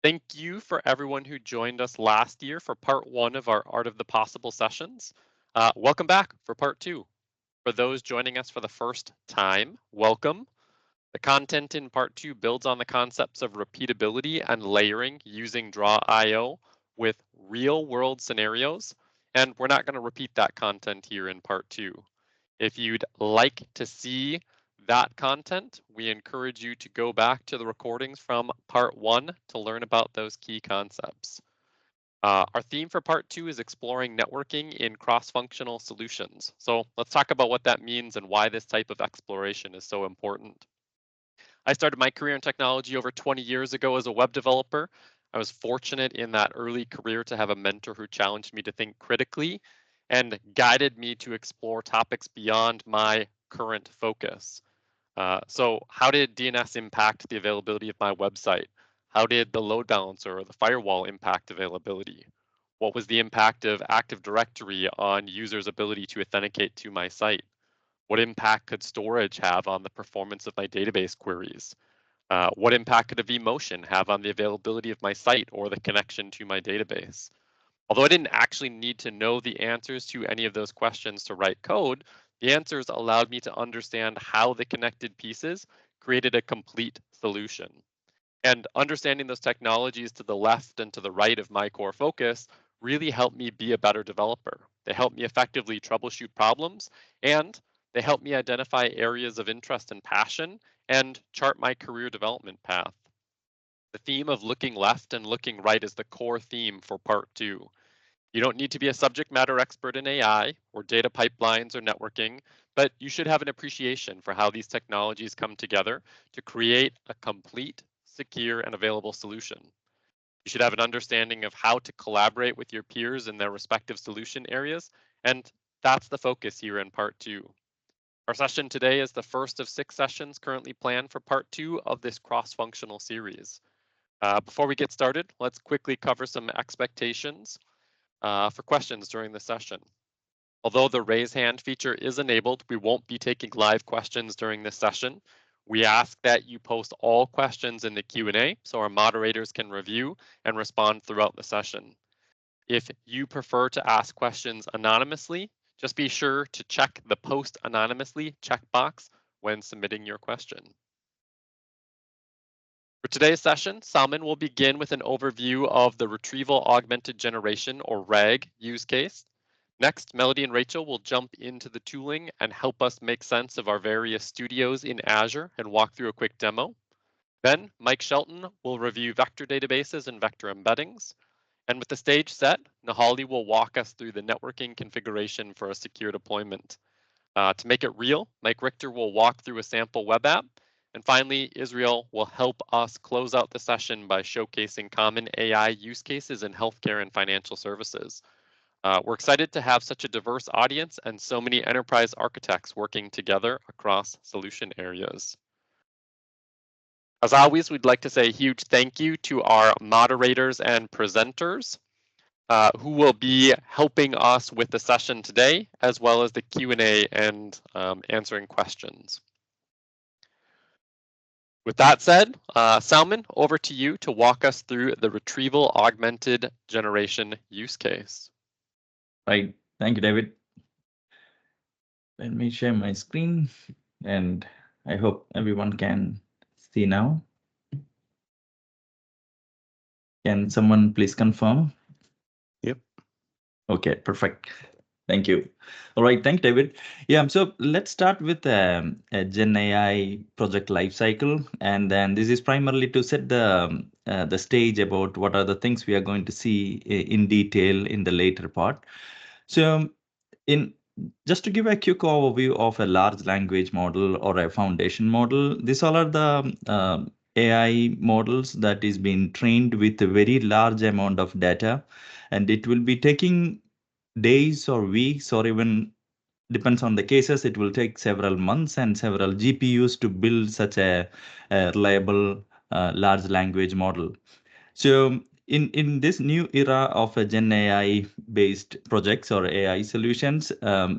Thank you for everyone who joined us last year for part 1 of our Art of the Possible sessions. Welcome back for part 2. For those joining us for the first time, welcome. The content in part 2 builds on the concepts of repeatability and layering using Draw.io with real-world scenarios, and we're not going to repeat that content here in part 2. If you'd like to see that content, we encourage you to go back to the recordings from part 1 to learn about those key concepts. Our theme for part 2 is exploring networking in cross-functional solutions. So let's talk about what that means and why this type of exploration is so important. I started my career in technology over 20 years ago as a web developer. I was fortunate in that early career to have a mentor who challenged me to think critically and guided me to explore topics beyond my current focus. So how did DNS impact the availability of my website? How did the load balancer or the firewall impact availability? What was the impact of Active Directory on users' ability to authenticate to my site? What impact could storage have on the performance of my database queries? What impact could a vMotion have on the availability of my site or the connection to my database? Although I didn't actually need to know the answers to any of those questions to write code, the answers allowed me to understand how the connected pieces created a complete solution. And understanding those technologies to the left and to the right of my core focus really helped me be a better developer. They helped me effectively troubleshoot problems, and they helped me identify areas of interest and passion and chart my career development path. The theme of looking left and looking right is the core theme for part 2. You don't need to be a subject matter expert in AI or data pipelines or networking, but you should have an appreciation for how these technologies come together to create a complete, secure, and available solution. You should have an understanding of how to collaborate with your peers in their respective solution areas, and that's the focus here in part 2. Our session today is the first of 6 sessions currently planned for part 2 of this cross-functional series. Before we get started, let's quickly cover some expectations for questions during the session. Although the raise hand feature is enabled, we won't be taking live questions during this session. We ask that you post all questions in the Q&A so our moderators can review and respond throughout the session. If you prefer to ask questions anonymously, just be sure to check the post anonymously checkbox when submitting your question. For today's session, Salman will begin with an overview of the Retrieval Augmented Generation, or RAG, use case. Next, Melody and Rachel will jump into the tooling and help us make sense of our various studios in Azure and walk through a quick demo. Then, Mike Shelton will review vector databases and vector embeddings. And with the stage set, Nahali will walk us through the networking configuration for a secure deployment. To make it real, Mike Richter will walk through a sample web app. And finally, Israel will help us close out the session by showcasing common AI use cases in healthcare and financial services. We're excited to have such a diverse audience and so many enterprise architects working together across solution areas. As always, we'd like to say a huge thank you to our moderators and presenters who will be helping us with the session today, as well as the Q&A and answering questions. With that said, Salman, over to you to walk us through the Retrieval Augmented Generation use case. Right. Thank you, David. Let me share my screen, and I hope everyone can see now. Can someone please confirm? Yep. Okay, perfect. Thank you. All right, thank you, David. Yeah, so let's start with a Gen AI project lifecycle, and then this is primarily to set the stage about what are the things we are going to see in detail in the later part. So, just to give a quick overview of a large language model or a foundation model, these all are the AI models that is being trained with a very large amount of data, and it will be taking days or weeks, or even depends on the cases, it will take several months and several GPUs to build such a reliable large language model. So in this new era of a Gen AI based projects or AI solutions,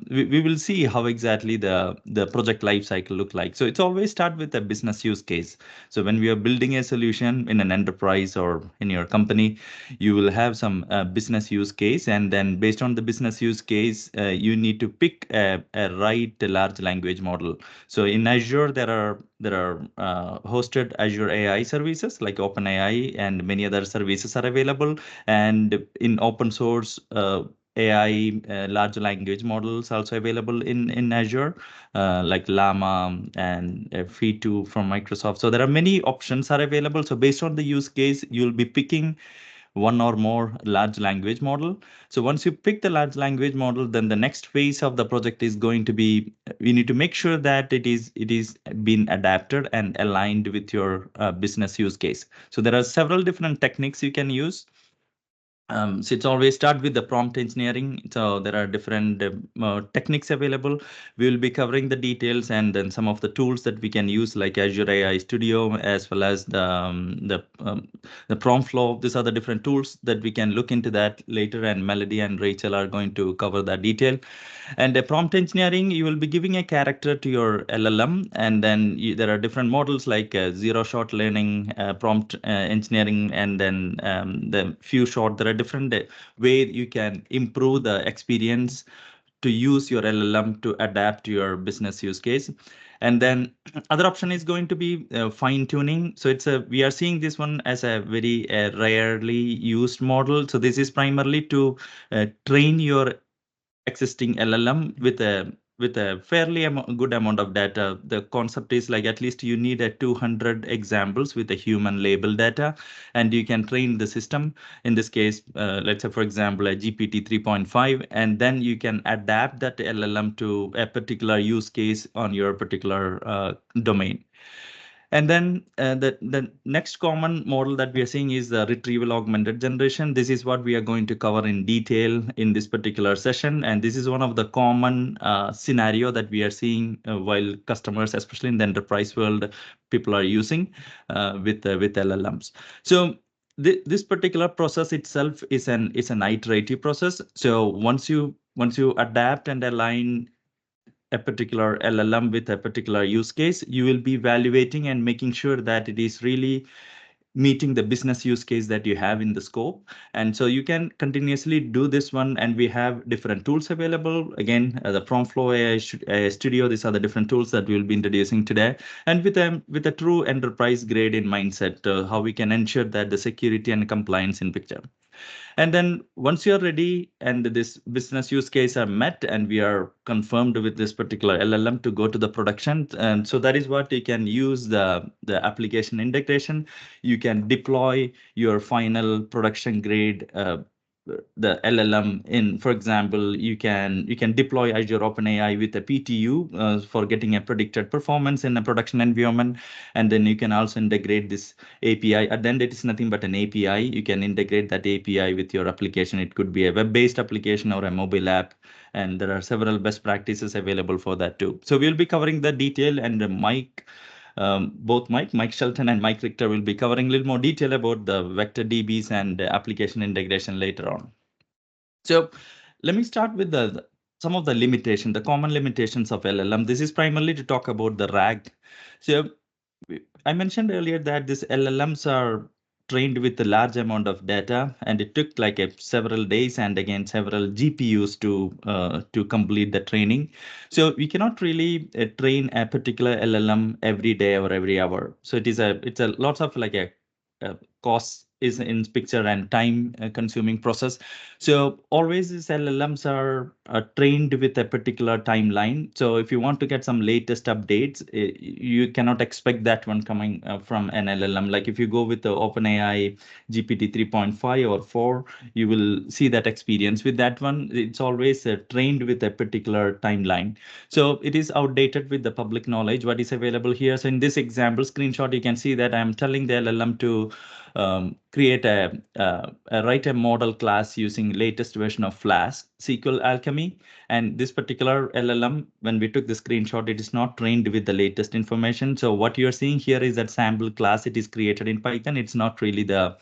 we will see how exactly the project life cycle look like. So it's always start with a business use case. So when we are building a solution in an enterprise or in your company, you will have some business use case, and then based on the business use case, you need to pick a right large language model. So in Azure, there are hosted Azure AI services like OpenAI, and many other services are available. And in open source AI large language models also available in Azure, like Llama and V2 from Microsoft. So there are many options are available. So based on the use case, you'll be picking one or more large language model. So once you pick the large language model, then the next phase of the project is going to be, we need to make sure that it is been adapted and aligned with your business use case. So there are several different techniques you can use. So it's always start with the prompt engineering. So there are different techniques available. We will be covering the details and then some of the tools that we can use like Azure AI Studio, as well as the prompt flow. These are the different tools that we can look into that later. And Melody and Rachel are going to cover that detail. And a prompt engineering, you will be giving a character to your LLM, and then there are different models like zero-shot learning, prompt engineering, and then the few shot. There are different way you can improve the experience to use your LLM to adapt to your business use case. And then other option is going to be fine tuning. So we are seeing this one as a very rarely used model. So this is primarily to train your existing LLM with a fairly good amount of data. The concept is like at least you need a 200 examples with a human label data, and you can train the system. In this case, let's say for example a GPT 3.5, and then you can adapt that LLM to a particular use case on your particular domain. And then the next common model that we are seeing is the retrieval augmented generation. This is what we are going to cover in detail in this particular session. And this is one of the common scenario that we are seeing while customers, especially in the enterprise world, people are using with LLMs. So this particular process itself is an iterative process. So once you adapt and align a particular LLM with a particular use case, you will be evaluating and making sure that it is really meeting the business use case that you have in the scope. And so you can continuously do this one, and we have different tools available. Again, the Prompt Flow AI Studio, these are the different tools that we will be introducing today. And with a true enterprise grade in mindset, how we can ensure that the security and compliance in picture. And then once you're ready and this business use case are met and we are confirmed with this particular LLM to go to the production. And so that is what you can use the application integration. You can deploy your final production grade the LLM in, for example, you can deploy Azure OpenAI with a PTU for getting a predicted performance in a production environment, and then you can also integrate this API. At the end, it is nothing but an API. You can integrate that API with your application. It could be a web-based application or a mobile app, and there are several best practices available for that too. So we'll be covering the detail, and both Mike Shelton and Mike Richter will be covering a little more detail about the vector DBs and application integration later on. So let me start with some of the limitation, the common limitations of LLM. This is primarily to talk about the RAG. So I mentioned earlier that these LLMs are trained with a large amount of data, and it took like several days and again several GPUs to complete the training. So we cannot really train a particular LLM every day or every hour. So it's a lots of like a cost is in picture and time consuming process. So always these LLMs are trained with a particular timeline. So if you want to get some latest updates, you cannot expect that one coming from an LLM. Like if you go with the OpenAI GPT 3.5 or 4, you will see that experience. With that one, it's always trained with a particular timeline. So it is outdated with the public knowledge, what is available here. So in this example screenshot, you can see that I'm telling the LLM to create write a model class using latest version of Flask SQL Alchemy. And this particular LLM, when we took the screenshot, it is not trained with the latest information. So what you're seeing here is that sample class, it is created in Python. It's not really the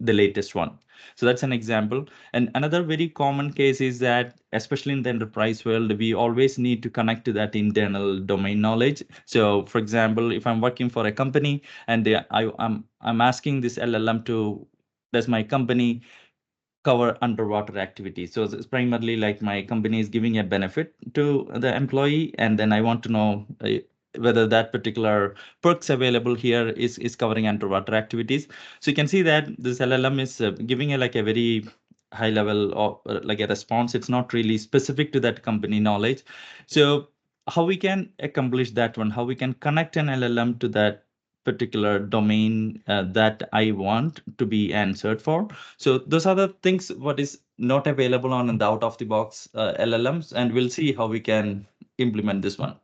latest one. So that's an example. And another very common case is that, especially in the enterprise world, we always need to connect to that internal domain knowledge. So for example, if I'm working for a company and I'm asking this LLM to, does my company cover underwater activities? So it's primarily like my company is giving a benefit to the employee, and then I want to know whether that particular perks available here is covering underwater activities. So you can see that this LLM is giving a like a very high level of like a response. It's not really specific to that company knowledge. So how we can accomplish that one, how we can connect an LLM to that particular domain that I want to be answered for. So those are the things what is not available on the out of the box LLMs, and we'll see how we can implement this one.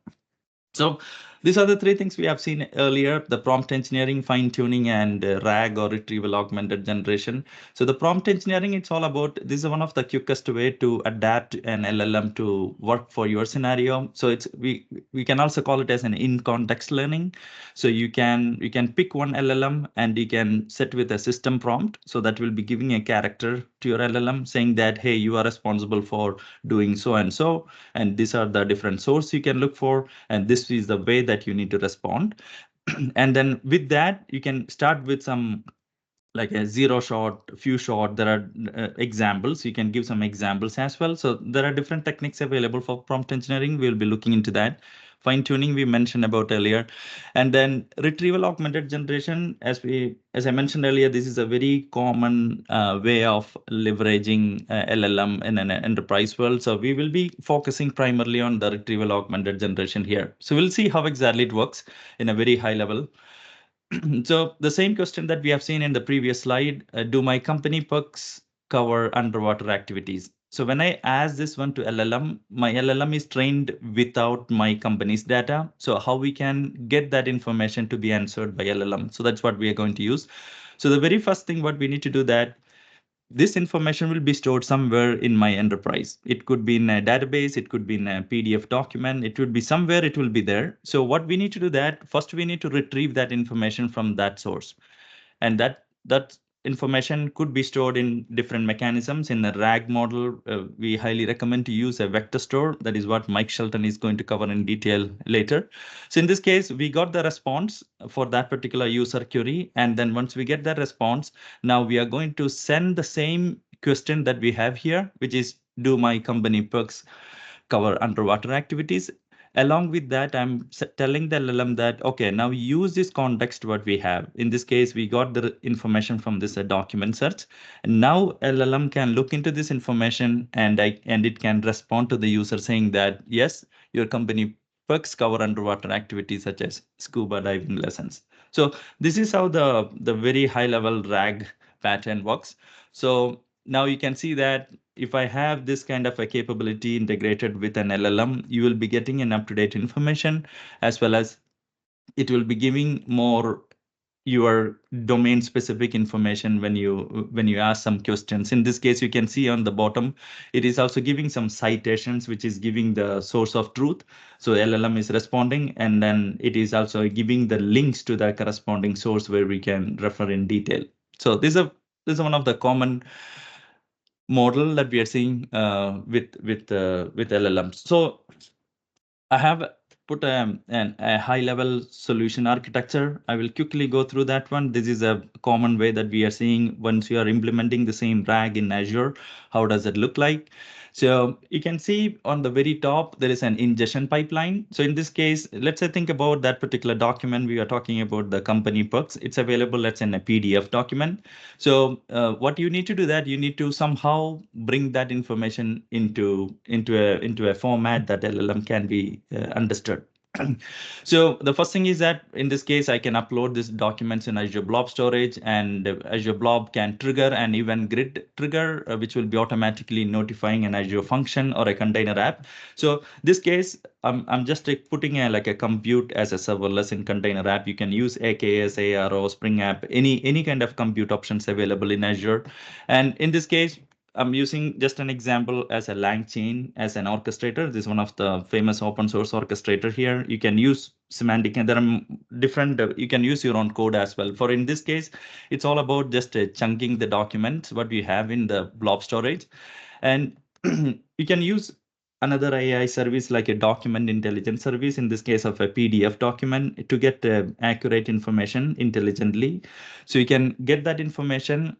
So these are the three things we have seen earlier: the prompt engineering, fine tuning, and RAG or retrieval augmented generation. So the prompt engineering, it's all about, this is one of the quickest way to adapt an LLM to work for your scenario. So it's we can also call it as an in context learning. So you can pick one LLM and you can set with a system prompt. So that will be giving a character to your LLM saying that, hey, you are responsible for doing so and so, and these are the different source you can look for, and this is the way that you need to respond. And then with that, you can start with some like a zero shot, few shot. There are examples. You can give some examples as well. So there are different techniques available for prompt engineering. We'll be looking into that. Fine tuning we mentioned about earlier, and then retrieval augmented generation. As I mentioned earlier, this is a very common way of leveraging LLM in an enterprise world. So we will be focusing primarily on the retrieval augmented generation here. So we'll see how exactly it works in a very high level. So the same question that we have seen in the previous slide, do my company perks cover underwater activities? So when I ask this one to LLM, my LLM is trained without my company's data. So how we can get that information to be answered by LLM? So that's what we are going to use. So the very first thing what we need to do, that this information will be stored somewhere in my enterprise. It could be in a database, it could be in a PDF document, it would be somewhere, it will be there. So what we need to do, that first we need to retrieve that information from that source. And that information could be stored in different mechanisms. In the RAG model, we highly recommend to use a vector store. That is what Mike Shelton is going to cover in detail later. So in this case, we got the response for that particular user query. And then once we get that response, now we are going to send the same question that we have here, which is, do my company perks cover underwater activities? Along with that, I'm telling the LLM that, okay, now use this context what we have. In this case, we got the information from this document search. And now LLM can look into this information, and it can respond to the user saying that, yes, your company perks cover underwater activities such as scuba diving lessons. So this is how the very high level RAG pattern works. So now you can see that if I have this kind of a capability integrated with an LLM, you will be getting an up-to-date information, as well as it will be giving more your domain specific information when you ask some questions. In this case, you can see on the bottom, it is also giving some citations, which is giving the source of truth. So LLM is responding, and then it is also giving the links to the corresponding source where we can refer in detail. So this is one of the common model that we are seeing with LLMs. So I have put a high level solution architecture. I will quickly go through that one. This is a common way that we are seeing once you are implementing the same RAG in Azure. How does it look like? So you can see on the very top, there is an ingestion pipeline. So in this case, let's say think about that particular document. We are talking about the company perks. It's available, let's say, in a PDF document. So what you need to do, that you need to somehow bring that information into a format that LLM can be understood. So the first thing is that in this case, I can upload these documents in Azure Blob Storage, and Azure Blob can trigger an event grid trigger, which will be automatically notifying an Azure function or a container app. So this case, I'm just putting like a compute as a serverless in container app. You can use AKS, ARO, Spring App, any kind of compute options available in Azure. And in this case, I'm using just an example as a LangChain as an orchestrator. This is one of the famous open source orchestrator here. You can use semantic, and there are different, you can use your own code as well. For in this case, it's all about just chunking the documents, what we have in the blob storage. And you can use another AI service like a document intelligence service, in this case of a PDF document, to get accurate information intelligently. So you can get that information,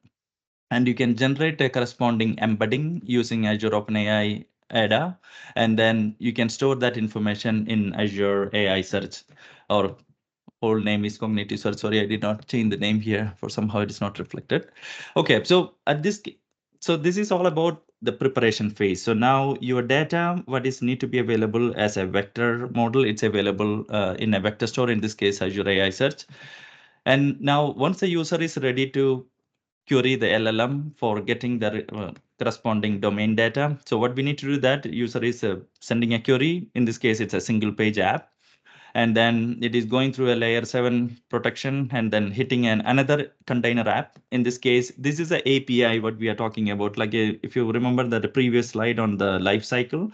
and you can generate a corresponding embedding using Azure OpenAI ADA, and then you can store that information in Azure AI Search, or whole name is Cognitive Search. Sorry, I did not change the name here, for somehow it is not reflected. Okay, so so this is all about the preparation phase. So now your data, what is need to be available as a vector model, it's available in a vector store, in this case Azure AI Search. And now once the user is ready to query the LLM for getting the corresponding domain data. So what we need to do, that user is sending a query. In this case, it's a single page app. And then it is going through a layer 7 protection and then hitting another container app. In this case, this is a API, what we are talking about. Like if you remember the previous slide on the life cycle,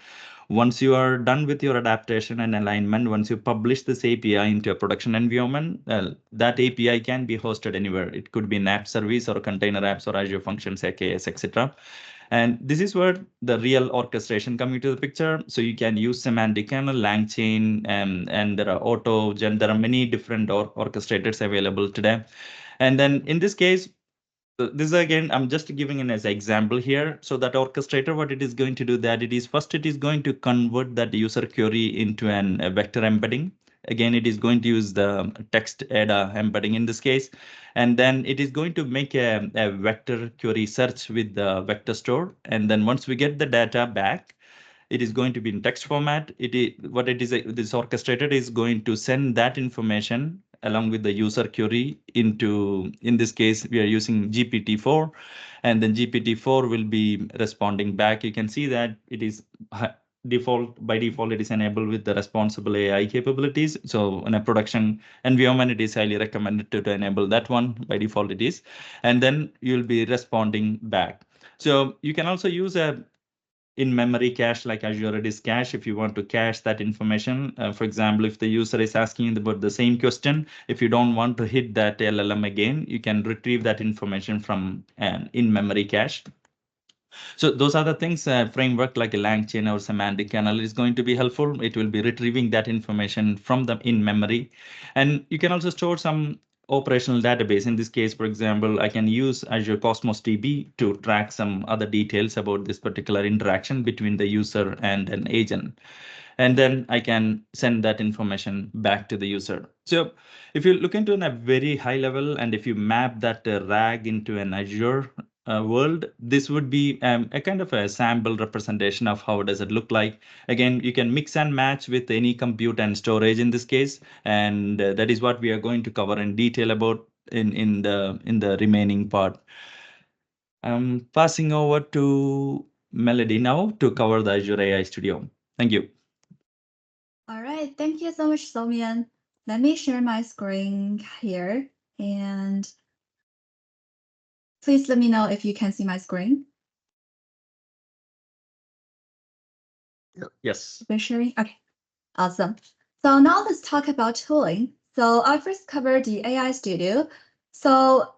once you are done with your adaptation and alignment, once you publish this API into a production environment, that API can be hosted anywhere. It could be an app service or container apps or Azure Functions, AKS, etc. And this is where the real orchestration coming into the picture. So you can use semantic kernel, LangChain, and there are there are many different orchestrators available today. And then in this case, this again, I'm just giving an as an example here. So that orchestrator, what it is going to do, that it is first, it is going to convert that user query into a vector embedding. Again, it is going to use the text ADA embedding in this case. And then it is going to make a vector query search with the vector store. And then once we get the data back, it is going to be in text format. It is what it is. This orchestrator is going to send that information along with the user query into, in this case, we are using GPT-4, and then GPT-4 will be responding back. You can see that it is by default, it is enabled with the responsible AI capabilities. So in a production environment, it is highly recommended to enable that one. By default, it is. And then you'll be responding back. So you can also use a in-memory cache like Azure Redis cache if you want to cache that information. For example, if the user is asking about the same question, if you don't want to hit that LLM again, you can retrieve that information from an in-memory cache. So those are the things, framework like a LangChain or semantic kernel is going to be helpful. It will be retrieving that information from the in-memory. And you can also store some operational database. In this case, for example, I can use Azure Cosmos DB to track some other details about this particular interaction between the user and an agent. And then I can send that information back to the user. So if you look into a very high level, and if you map that RAG into an Azure world, this would be a kind of a sample representation of how does it look like. Again, you can mix and match with any compute and storage in this case, and that is what we are going to cover in detail about in the remaining part. I'm passing over to Melody now to cover the Azure AI Studio. Thank you. All right, thank you so much, Somian. Let me share my screen here, and please let me know if you can see my screen. Yes. We're sharing? Okay, awesome. So now let's talk about tooling. So I first covered the AI Studio. So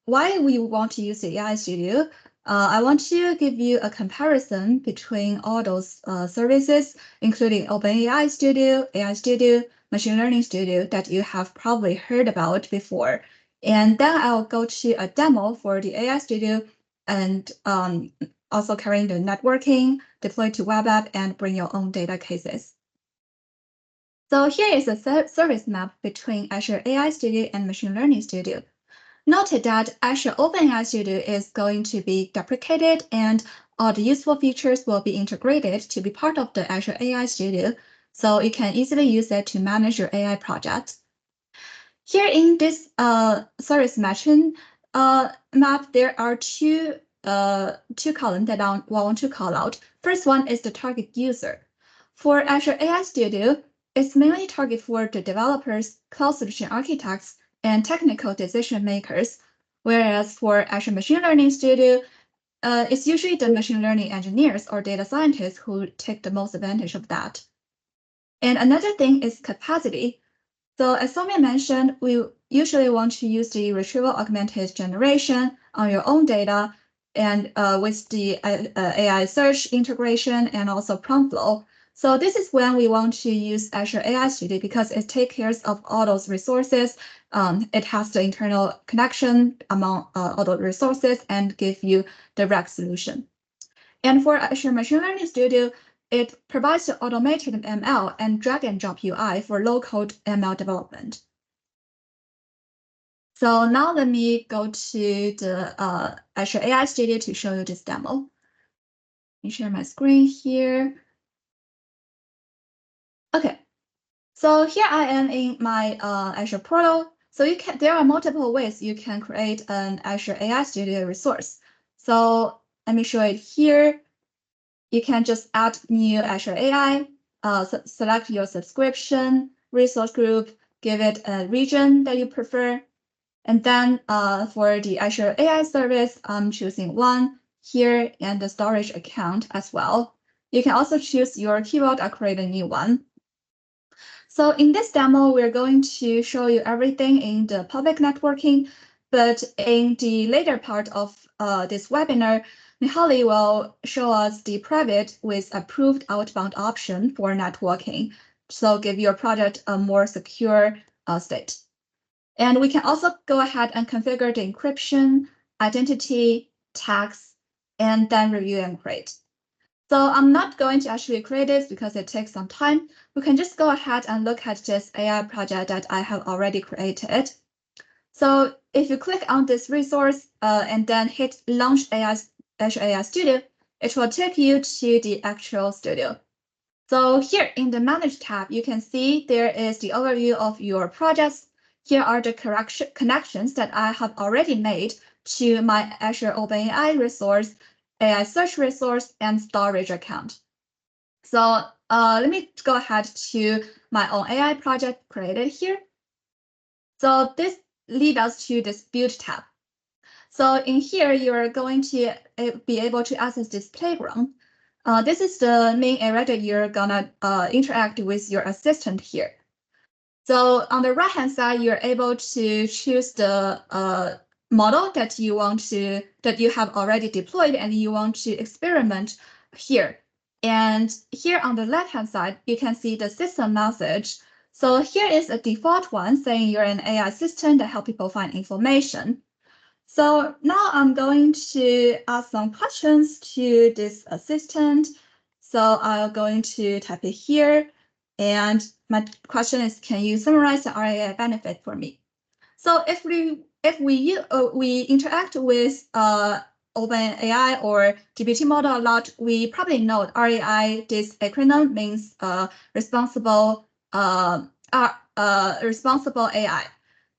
why we want to use the AI Studio? I want to give you a comparison between all those services, including OpenAI Studio, AI Studio, Machine Learning Studio that you have probably heard about before. And then I'll go to a demo for the AI Studio and also carrying the networking, deploy to web app, and bring your own data cases. So here is a service map between Azure AI Studio and Machine Learning Studio. Note that Azure OpenAI Studio is going to be deprecated, and all the useful features will be integrated to be part of the Azure AI Studio. So you can easily use it to manage your AI project. Here in this service matching map, there are two columns that I want to call out. First one is the target user. For Azure AI Studio, it's mainly targeted for the developers, cloud solution architects, and technical decision makers. Whereas for Azure Machine Learning Studio, it's usually the machine learning engineers or data scientists who take the most advantage of that. And another thing is capacity. So as Soumya mentioned, we usually want to use the retrieval augmented generation on your own data and with the AI search integration and also prompt flow. So this is when we want to use Azure AI Studio because it takes care of all those resources. It has the internal connection among all those resources and give you the direct solution. And for Azure Machine Learning Studio, it provides the automated ML and drag and drop UI for low-code ML development. So now let me go to the Azure AI Studio to show you this demo. Let me share my screen here. Okay, so here I am in my Azure portal. So there are multiple ways you can create an Azure AI Studio resource. So let me show it here. You can just add new Azure AI, select your subscription, resource group, give it a region that you prefer. And then for the Azure AI service, I'm choosing one here and the storage account as well. You can also choose your keyword or create a new one. So in this demo, we're going to show you everything in the public networking, but in the later part of this webinar, Mihaly will show us the private with approved outbound option for networking. So give your project a more secure state. And we can also go ahead and configure the encryption, identity, tags, and then review and create. So I'm not going to actually create this because it takes some time. We can just go ahead and look at this AI project that I have already created. So if you click on this resource and then hit Launch Azure AI Studio, it will take you to the actual studio. So here in the Manage tab, you can see there is the overview of your projects. Here are the connections that I have already made to my Azure OpenAI resource, AI search resource, and storage account. So let me go ahead to my own AI project created here. So this leads us to this Build tab. So in here, you're going to be able to access this playground. This is the main area that you're gonna interact with your assistant here. So on the right-hand side, you're able to choose the model that you have already deployed and you want to experiment here. And here on the left-hand side, you can see the system message. So here is a default one saying you're an AI assistant that help people find information. So now I'm going to ask some questions to this assistant. So I'm going to type it here. And my question is, can you summarize the RAI benefit for me? So if we interact with OpenAI or GPT model a lot, we probably know RAI, this acronym means responsible AI.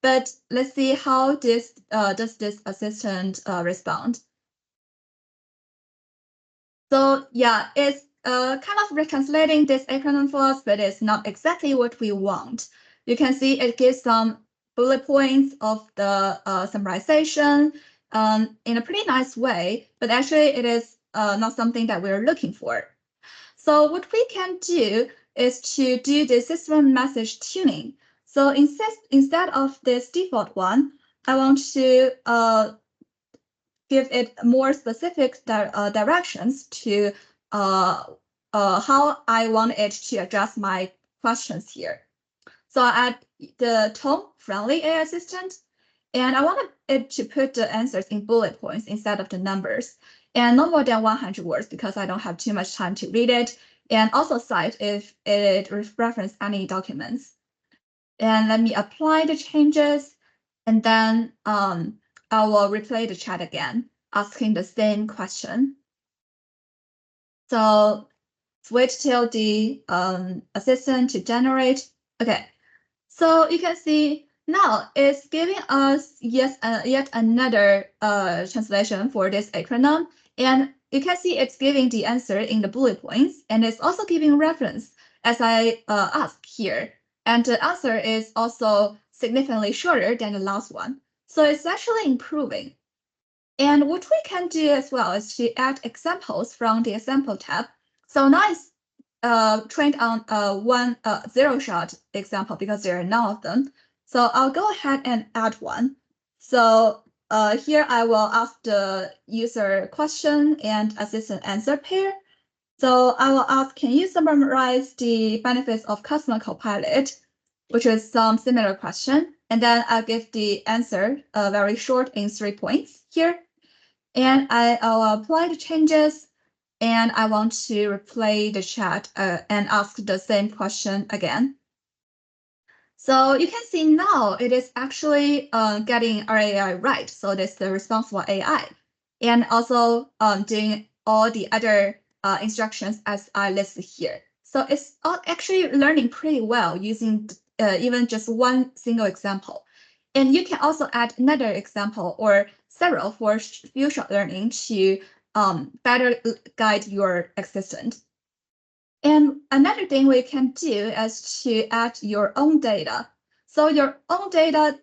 But let's see how does this assistant respond. So yeah, it's kind of recalculating this acronym for us, but it's not exactly what we want. You can see it gives some bullet points of the summarization in a pretty nice way, but actually it is not something that we're looking for. So what we can do is to do the system message tuning. So instead of this default one, I want to give it more specific directions to how I want it to address my questions here. So I add the tone friendly AI assistant, and I want it to put the answers in bullet points instead of the numbers, and no more than 100 words because I don't have too much time to read it, and also cite if it references any documents. And let me apply the changes, and then I will replay the chat again, asking the same question. So switch to the assistant to generate. Okay, so you can see now it's giving us yet another translation for this acronym, and you can see it's giving the answer in the bullet points, and it's also giving reference as I asked here, and the answer is also significantly shorter than the last one. So it's actually improving. And what we can do as well is to add examples from the example tab. So now it's trained on one zero-shot example because there are none of them. So I'll go ahead and add one. So here I will ask the user question and assistant answer pair. So I will ask, can you summarize the benefits of Customer Copilot, which is some similar question. And then I'll give the answer very short in 3 points here. And I'll apply the changes, and I want to replay the chat and ask the same question again. So you can see now it is actually getting our AI right. So this is the responsible AI, and also doing all the other instructions as I listed here. So it's actually learning pretty well using even just one single example. And you can also add another example or several for future learning to better guide your assistant. And another thing we can do is to add your own data. So your own data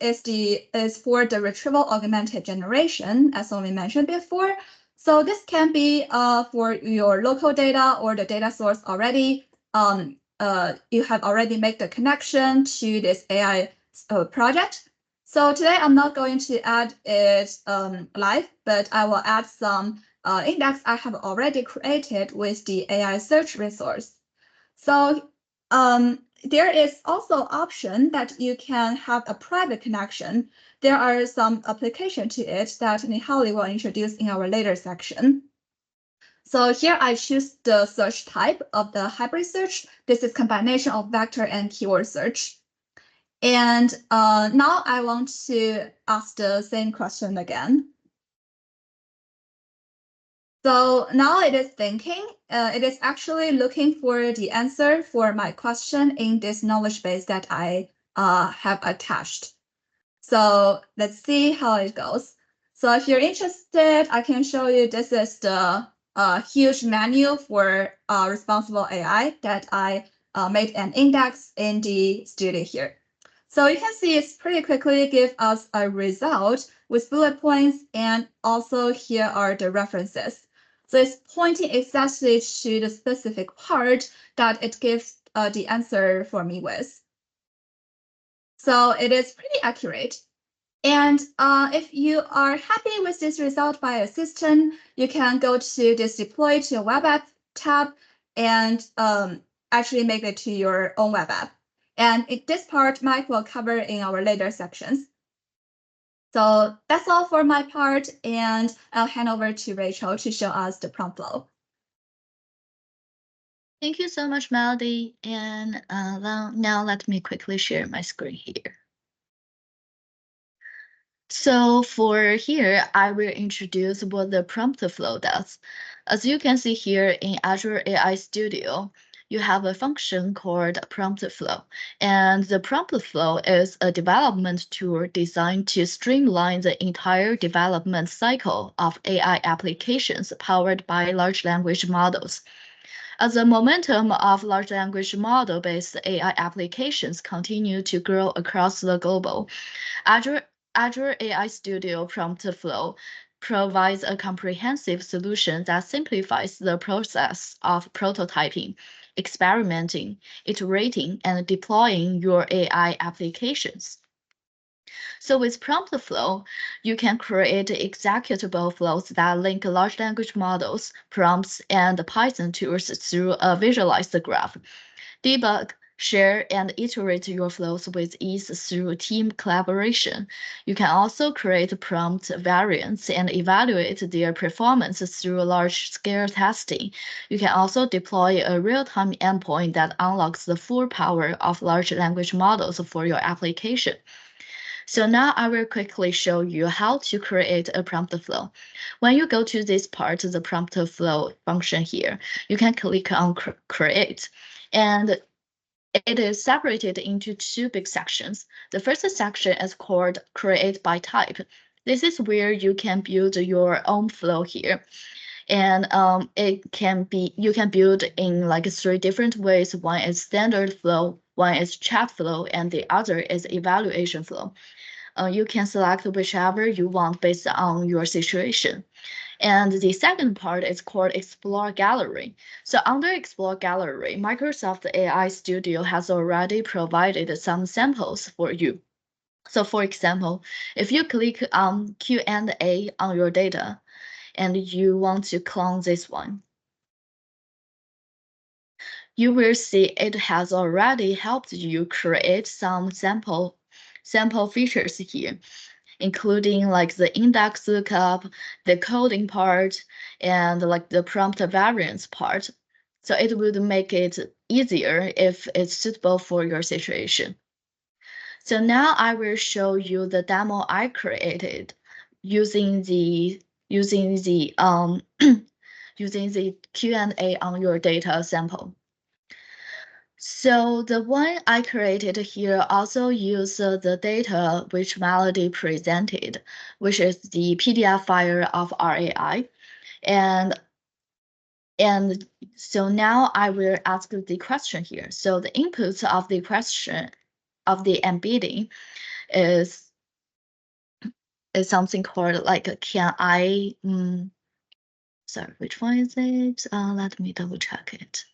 is for the retrieval augmented generation, as we mentioned before. So this can be for your local data or the data source already. You have already made the connection to this AI project. So today I'm not going to add it live, but I will add some index I have already created with the AI search resource. So there is also option that you can have a private connection. There are some application to it that Nihali will introduce in our later section. So here I choose the search type of the hybrid search. This is combination of vector and keyword search. And now I want to ask the same question again. So now it is thinking, it is actually looking for the answer for my question in this knowledge base that I have attached. So let's see how it goes. So if you're interested, I can show you this is the huge menu for responsible AI that I made an index in the studio here. So you can see it's pretty quickly give us a result with bullet points, and also here are the references. So it's pointing exactly to the specific part that it gives the answer for me with. So it is pretty accurate. And if you are happy with this result by assistant, you can go to this deploy to a web app tab and actually make it to your own web app. And this part Mike will cover in our later sections. So that's all for my part, and I'll hand over to Rachel to show us the prompt flow. Thank you so much, Melody. And now let me quickly share my screen here. So for here, I will introduce what the prompt flow does. As you can see here in Azure AI Studio, you have a function called prompt flow. And the prompt flow is a development tool designed to streamline the entire development cycle of AI applications powered by large language models. As the momentum of large language model-based AI applications continue to grow across the globe, Azure AI Studio Prompt Flow provides a comprehensive solution that simplifies the process of prototyping, experimenting, iterating, and deploying your AI applications. So with prompt flow, you can create executable flows that link large language models, prompts, and Python tools through a visualized graph. Debug, share, and iterate your flows with ease through team collaboration. You can also create prompt variants and evaluate their performance through large-scale testing. You can also deploy a real-time endpoint that unlocks the full power of large language models for your application. So now I will quickly show you how to create a prompt flow. When you go to this part, the prompt flow function here, you can click on create, and it is separated into two big sections. The first section is called create by type. This is where you can build your own flow here. And you can build in like 3 different ways. One is standard flow, one is chat flow, and the other is evaluation flow. You can select whichever you want based on your situation. And the second part is called Explore Gallery. So under Explore Gallery, Microsoft AI Studio has already provided some samples for you. So for example, if you click on Q&A on your data and you want to clone this one, you will see it has already helped you create some sample features here, including like the index lookup, the coding part, and like the prompt variance part. So it would make it easier if it's suitable for your situation. So now I will show you the demo I created using the using the Q&A on your data sample. So the one I created here also uses the data which Melody presented, which is the PDF file of RAI. And so now I will ask the question here. So the input of the question of the embedding is something called like, can I, sorry, which one is it? Let me double check it.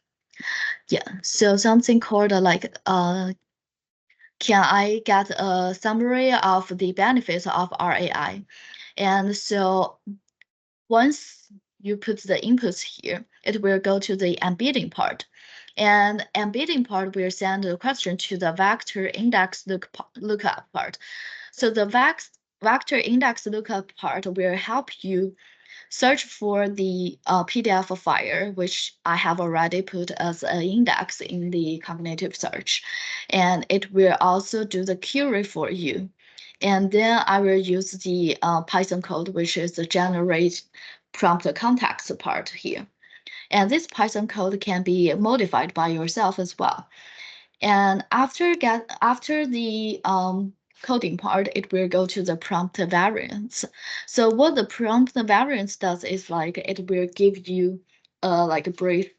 Yeah, so something called like, can I get a summary of the benefits of RAI? And so once you put the inputs here, it will go to the embedding part. And embedding part will send the question to the vector index lookup part. So the vector index lookup part will help you search for the PDF file, which I have already put as an index in the cognitive search. And it will also do the query for you. And then I will use the Python code, which is the generate prompt context part here. And this Python code can be modified by yourself as well. And after the coding part, it will go to the prompt variance. So what the prompt variance does is like it will give you like a brief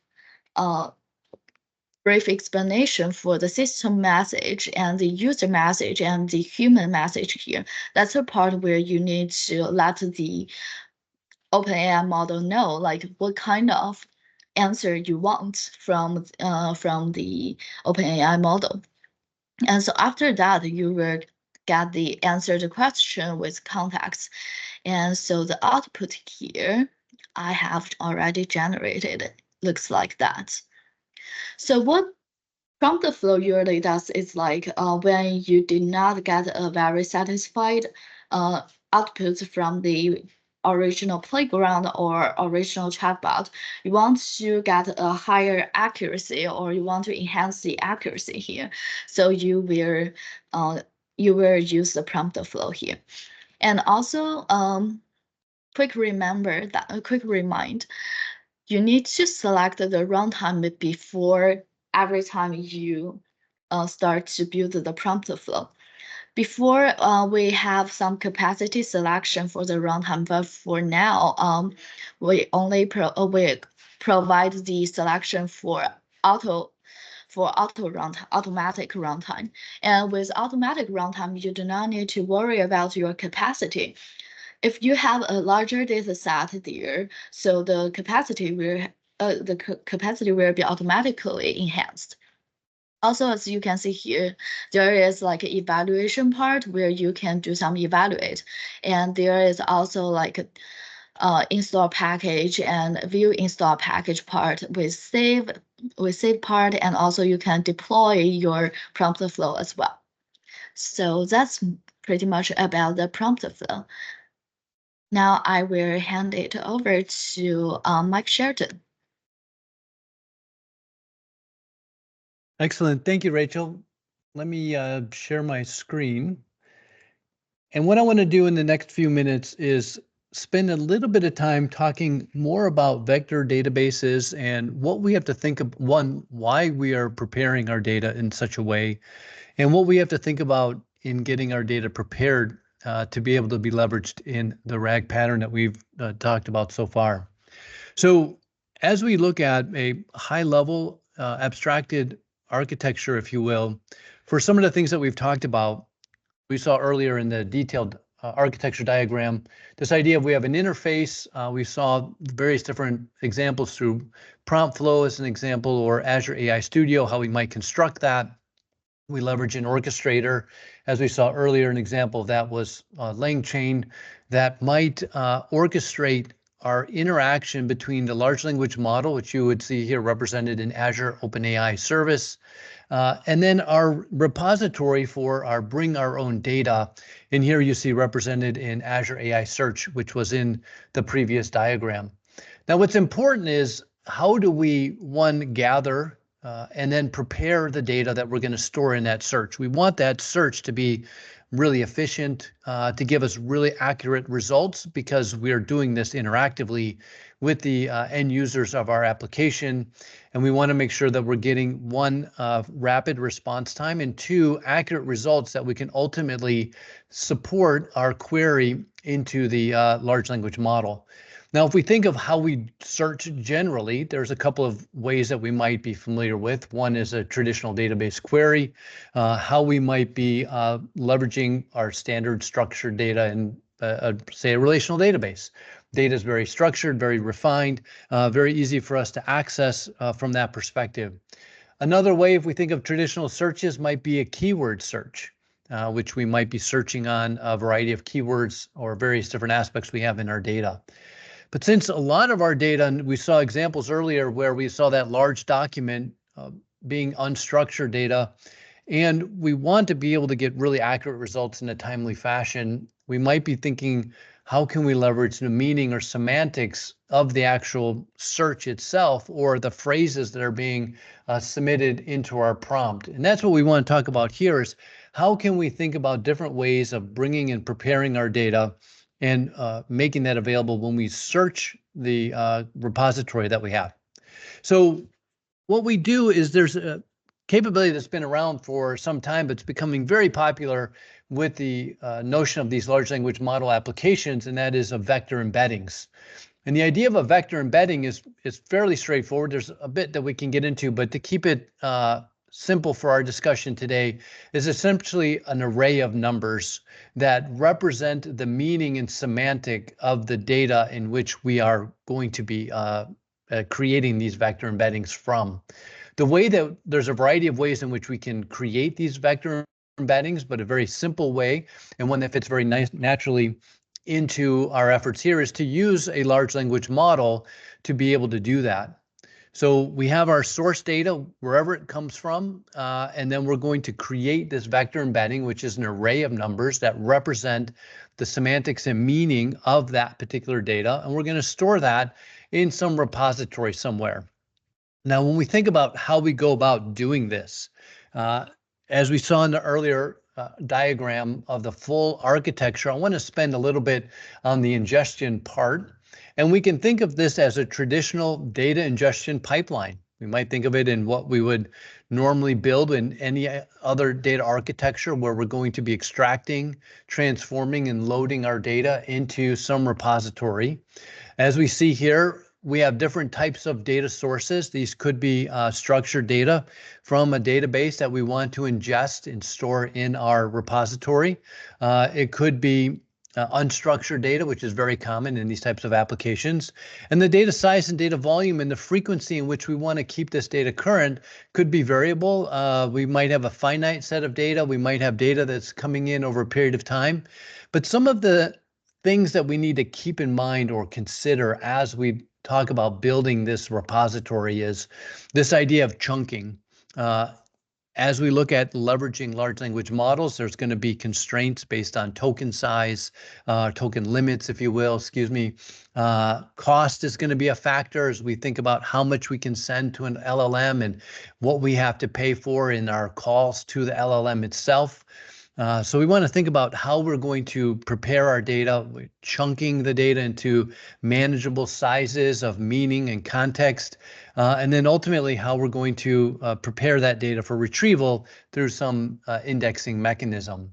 explanation for the system message and the user message and the human message here. That's the part where you need to let the OpenAI model know like what kind of answer you want from the OpenAI model. And so after that, you will get the answer to the question with context. And so the output here, I have already generated. It looks like that. So what prompt flow usually does is like when you did not get a very satisfied output from the original playground or original chatbot, you want to get a higher accuracy or you want to enhance the accuracy here. So you will use the prompt flow here. And also quick remind, you need to select the runtime before every time you start to build the prompt flow. Before we have some capacity selection for the runtime, but for now, we only provide the selection for automatic runtime. And with automatic runtime, you do not need to worry about your capacity. If you have a larger data set there, so the capacity will be automatically enhanced. Also, as you can see here, there is like an evaluation part where you can do some evaluate. And there is also like install package and view install package part with save part. And also you can deploy your prompt flow as well. So that's pretty much about the prompt flow. Now I will hand it over to Mike Shelton. Excellent. Thank you, Rachel. Let me share my screen. And what I want to do in the next few minutes is spend a little bit of time talking more about vector databases and what we have to think of, one, why we are preparing our data in such a way, and what we have to think about in getting our data prepared to be able to be leveraged in the RAG pattern that we've talked about so far. So as we look at a high level abstracted architecture, if you will, for some of the things that we've talked about, we saw earlier in the detailed architecture diagram, this idea of we have an interface. We saw various different examples through prompt flow as an example, or Azure AI Studio, how we might construct that. We leverage an orchestrator. As we saw earlier, an example of that was LangChain that might orchestrate our interaction between the large language model, which you would see here represented in Azure OpenAI service, and then our repository for our bring our own data. And here you see represented in Azure AI Search, which was in the previous diagram. Now, what's important is how do we, one, gather and then prepare the data that we're going to store in that search. We want that search to be really efficient, to give us really accurate results, because we are doing this interactively with the end users of our application. And we want to make sure that we're getting one, rapid response time, and two, accurate results that we can ultimately support our query into the large language model. Now, if we think of how we search generally, there's a couple of ways that we might be familiar with. One is a traditional database query, how we might be leveraging our standard structured data in, say, a relational database. Data is very structured, very refined, very easy for us to access from that perspective. Another way, if we think of traditional searches, might be a keyword search, which we might be searching on a variety of keywords or various different aspects we have in our data. But since a lot of our data, and we saw examples earlier where we saw that large document being unstructured data, and we want to be able to get really accurate results in a timely fashion, we might be thinking, how can we leverage the meaning or semantics of the actual search itself, or the phrases that are being submitted into our prompt? And that's what we want to talk about here, is how can we think about different ways of bringing and preparing our data and making that available when we search the repository that we have. So what we do is, there's a capability that's been around for some time, but it's becoming very popular with the notion of these large language model applications, and that is of vector embeddings. And the idea of a vector embedding is fairly straightforward. There's a bit that we can get into, but to keep it simple for our discussion today, is essentially an array of numbers that represent the meaning and semantic of the data in which we are going to be creating these vector embeddings from. The way that there's a variety of ways in which we can create these vector embeddings, but a very simple way, and one that fits very naturally into our efforts here, is to use a large language model to be able to do that. So we have our source data, wherever it comes from, and then we're going to create this vector embedding, which is an array of numbers that represent the semantics and meaning of that particular data, and we're going to store that in some repository somewhere. Now, when we think about how we go about doing this, as we saw in the earlier diagram of the full architecture, I want to spend a little bit on the ingestion part. And we can think of this as a traditional data ingestion pipeline. We might think of it in what we would normally build in any other data architecture, where we're going to be extracting, transforming, and loading our data into some repository. As we see here, we have different types of data sources. These could be structured data from a database that we want to ingest and store in our repository. It could be unstructured data, which is very common in these types of applications. And the data size and data volume and the frequency in which we want to keep this data current could be variable. We might have a finite set of data. We might have data that's coming in over a period of time. But some of the things that we need to keep in mind or consider as we talk about building this repository is this idea of chunking. As we look at leveraging large language models, there's going to be constraints based on token size, token limits, if you will, Cost is going to be a factor as we think about how much we can send to an LLM and what we have to pay for in our calls to the LLM itself. So we want to think about how we're going to prepare our data, chunking the data into manageable sizes of meaning and context, and then ultimately how we're going to prepare that data for retrieval through some indexing mechanism.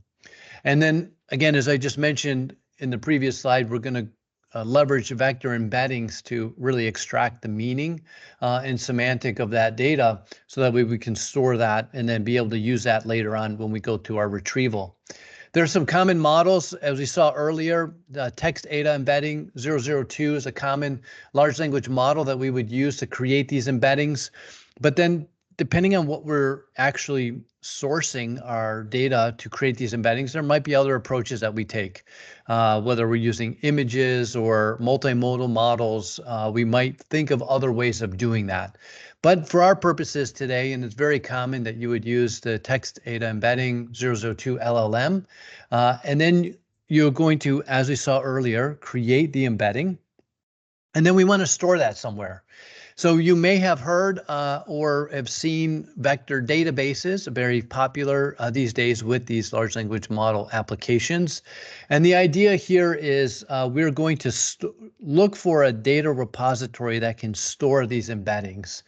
And then again, as I just mentioned in the previous slide, we're going to leverage vector embeddings to really extract the meaning and semantic of that data so that we can store that and then be able to use that later on when we go to our retrieval. There are some common models, as we saw earlier. Text ADA embedding 002 is a common large language model that we would use to create these embeddings. But then depending on what we're actually sourcing our data to create these embeddings, there might be other approaches that we take. Whether we're using images or multimodal models, we might think of other ways of doing that. But for our purposes today, and it's very common that you would use the text ADA embedding 002 LLM, and then you're going to, as we saw earlier, create the embedding, and then we want to store that somewhere. So you may have heard or have seen vector databases, very popular these days with these large language model applications. And the idea here is we're going to look for a data repository that can store these embeddings.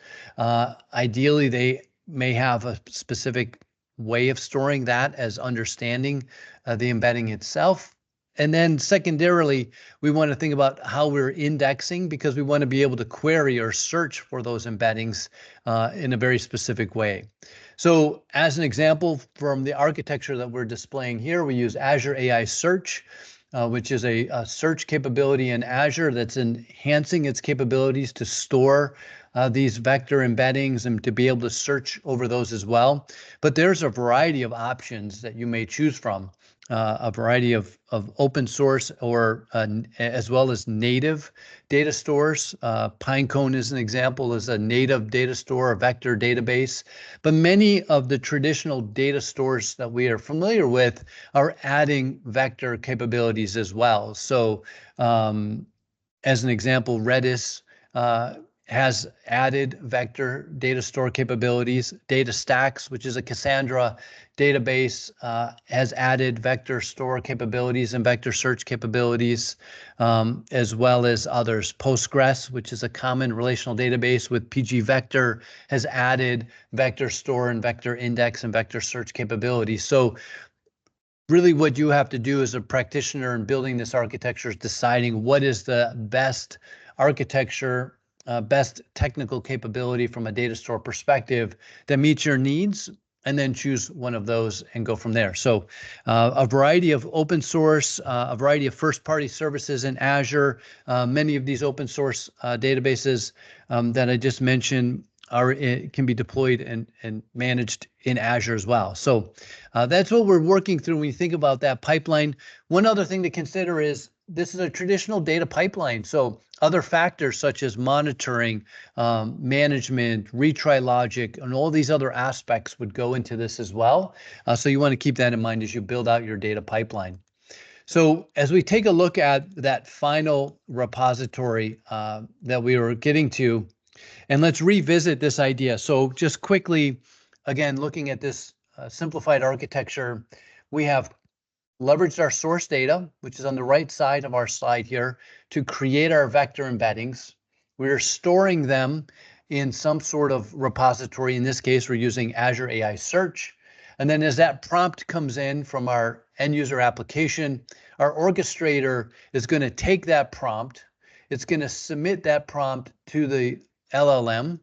Ideally, they may have a specific way of storing that as understanding the embedding itself. And then secondarily, we want to think about how we're indexing, because we want to be able to query or search for those embeddings in a very specific way. So as an example from the architecture that we're displaying here, we use Azure AI Search, which is a search capability in Azure that's enhancing its capabilities to store these vector embeddings and to be able to search over those as well. But there's a variety of options that you may choose from. A variety of open source or as well as native data stores. Pinecone is an example, is a native data store, a vector database. But many of the traditional data stores that we are familiar with are adding vector capabilities as well. So as an example, Redis has added vector data store capabilities. DataStax, which is a Cassandra database, has added vector store capabilities and vector search capabilities, as well as others. Postgres, which is a common relational database with pgvector, has added vector store and vector index and vector search capabilities. So really what you have to do as a practitioner in building this architecture is deciding what is the best architecture, best technical capability from a data store perspective that meets your needs, and then choose one of those and go from there. So a variety of open source, a variety of first-party services in Azure. Many of these open source databases that I just mentioned can be deployed and managed in Azure as well. So that's what we're working through when you think about that pipeline. One other thing to consider is this is a traditional data pipeline. So other factors such as monitoring, management, retry logic, and all these other aspects would go into this as well. So you want to keep that in mind as you build out your data pipeline. So as we take a look at that final repository that we were getting to, and let's revisit this idea. So just quickly, again, looking at this simplified architecture, we have leveraged our source data, which is on the right side of our slide here, to create our vector embeddings. We're storing them in some sort of repository. In this case, we're using Azure AI Search. And then as that prompt comes in from our end user application, our orchestrator is going to take that prompt. It's going to submit that prompt to the LLM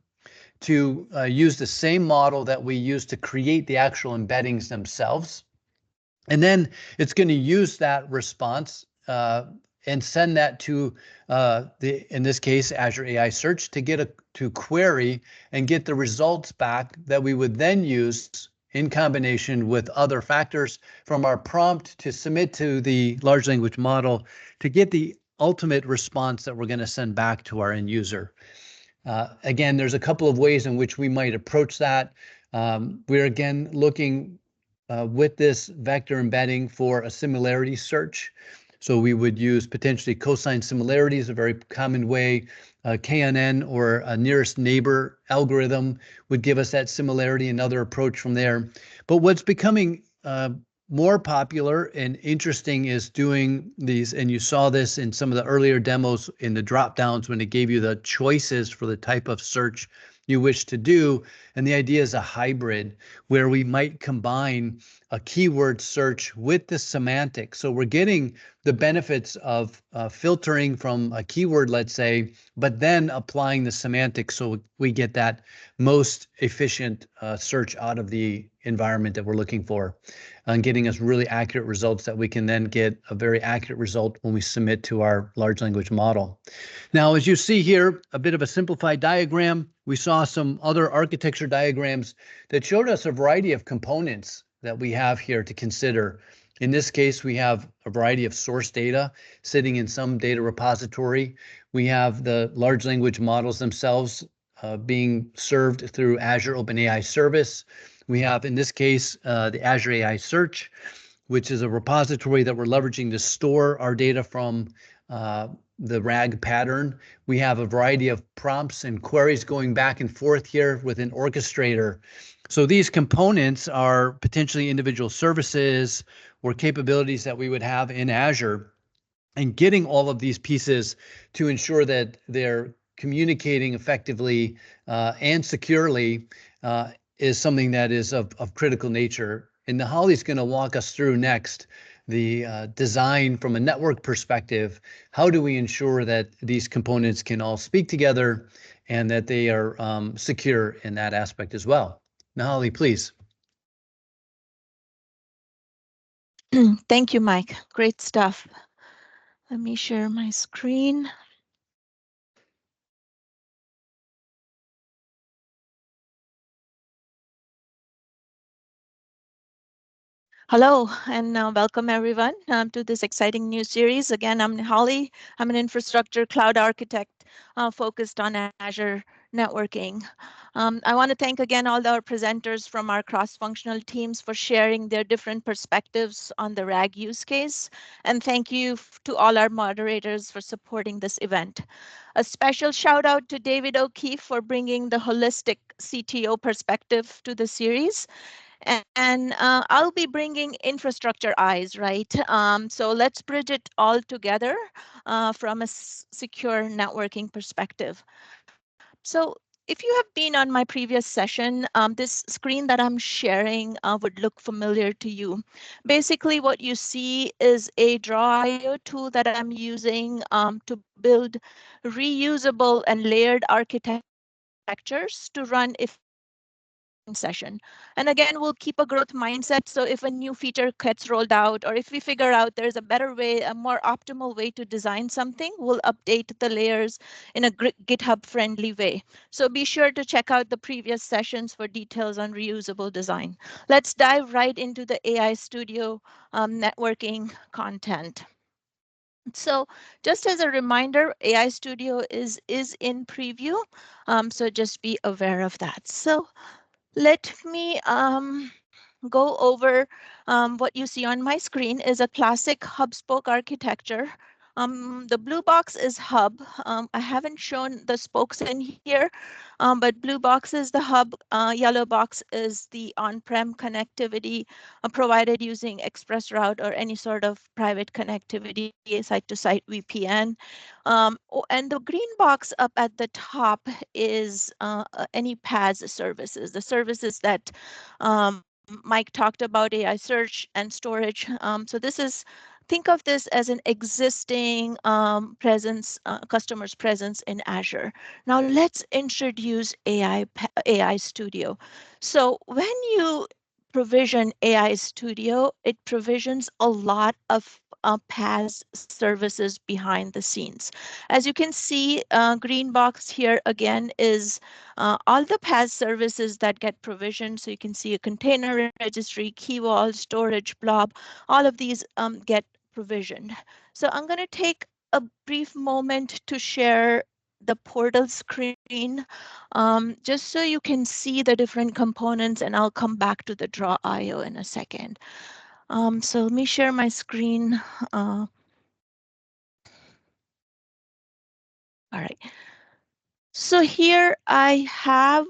to use the same model that we use to create the actual embeddings themselves. And then it's going to use that response and send that to in this case, Azure AI Search to query and get the results back that we would then use in combination with other factors from our prompt to submit to the large language model to get the ultimate response that we're going to send back to our end user. Again, there's a couple of ways in which we might approach that. We're again looking with this vector embedding for a similarity search. So we would use potentially cosine similarities, a very common way. KNN or a nearest neighbor algorithm would give us that similarity, another approach from there. But what's becoming more popular and interesting is doing these, and you saw this in some of the earlier demos in the drop downs when it gave you the choices for the type of search you wish to do. And the idea is a hybrid where we might combine a keyword search with the semantics. So we're getting the benefits of filtering from a keyword, let's say, but then applying the semantics so we get that most efficient search out of the environment that we're looking for, and getting us really accurate results that we can then get a very accurate result when we submit to our large language model. Now, as you see here, a bit of a simplified diagram. We saw some other architecture diagrams that showed us a variety of components that we have here to consider. In this case, we have a variety of source data sitting in some data repository. We have the large language models themselves being served through Azure OpenAI Service. We have, in this case, the Azure AI Search, which is a repository that we're leveraging to store our data from the RAG pattern. We have a variety of prompts and queries going back and forth here with an orchestrator. So these components are potentially individual services or capabilities that we would have in Azure, and getting all of these pieces to ensure that they're communicating effectively and securely is something that is of critical nature. And Holly's going to walk us through next the design from a network perspective. How do we ensure that these components can all speak together and that they are secure in that aspect as well? Holly, please. Thank you, Mike. Great stuff. Let me share my screen. Hello, and welcome everyone to this exciting new series. Again, I'm Holly. I'm an infrastructure cloud architect focused on Azure networking. I want to thank again all our presenters from our cross-functional teams for sharing their different perspectives on the RAG use case. And thank you to all our moderators for supporting this event. A special shout out to David O'Keefe for bringing the holistic CTO perspective to the series. And I'll be bringing infrastructure eyes, right? So let's bridge it all together from a secure networking perspective. So if you have been on my previous session, this screen that I'm sharing would look familiar to you. Basically, what you see is a draw.io tool that I'm using to build reusable and layered architectures to run session. And again, we'll keep a growth mindset. So if a new feature gets rolled out, or if we figure out there's a better way, a more optimal way to design something, we'll update the layers in a GitHub friendly way. So be sure to check out the previous sessions for details on reusable design. Let's dive right into the AI Studio networking content. So just as a reminder, AI Studio is in preview. So just be aware of that. So let me go over what you see on my screen is a classic hub spoke architecture. The blue box is hub. I haven't shown the spokes in here, but blue box is the hub. Yellow box is the on-prem connectivity provided using ExpressRoute or any sort of private connectivity, site-to-site VPN. And the green box up at the top is any PaaS services, the services that Mike talked about, AI search and storage. So this is, think of this as an existing presence, customer's presence in Azure. Now let's introduce AI Studio. So when you provision AI Studio, it provisions a lot of PaaS services behind the scenes. As you can see, green box here again is all the PaaS services that get provisioned. So you can see a container registry, key vault, storage, blob, all of these get provisioned. So I'm going to take a brief moment to share the portal screen just so you can see the different components, and I'll come back to the draw.io in a second. So let me share my screen. All right. So here I have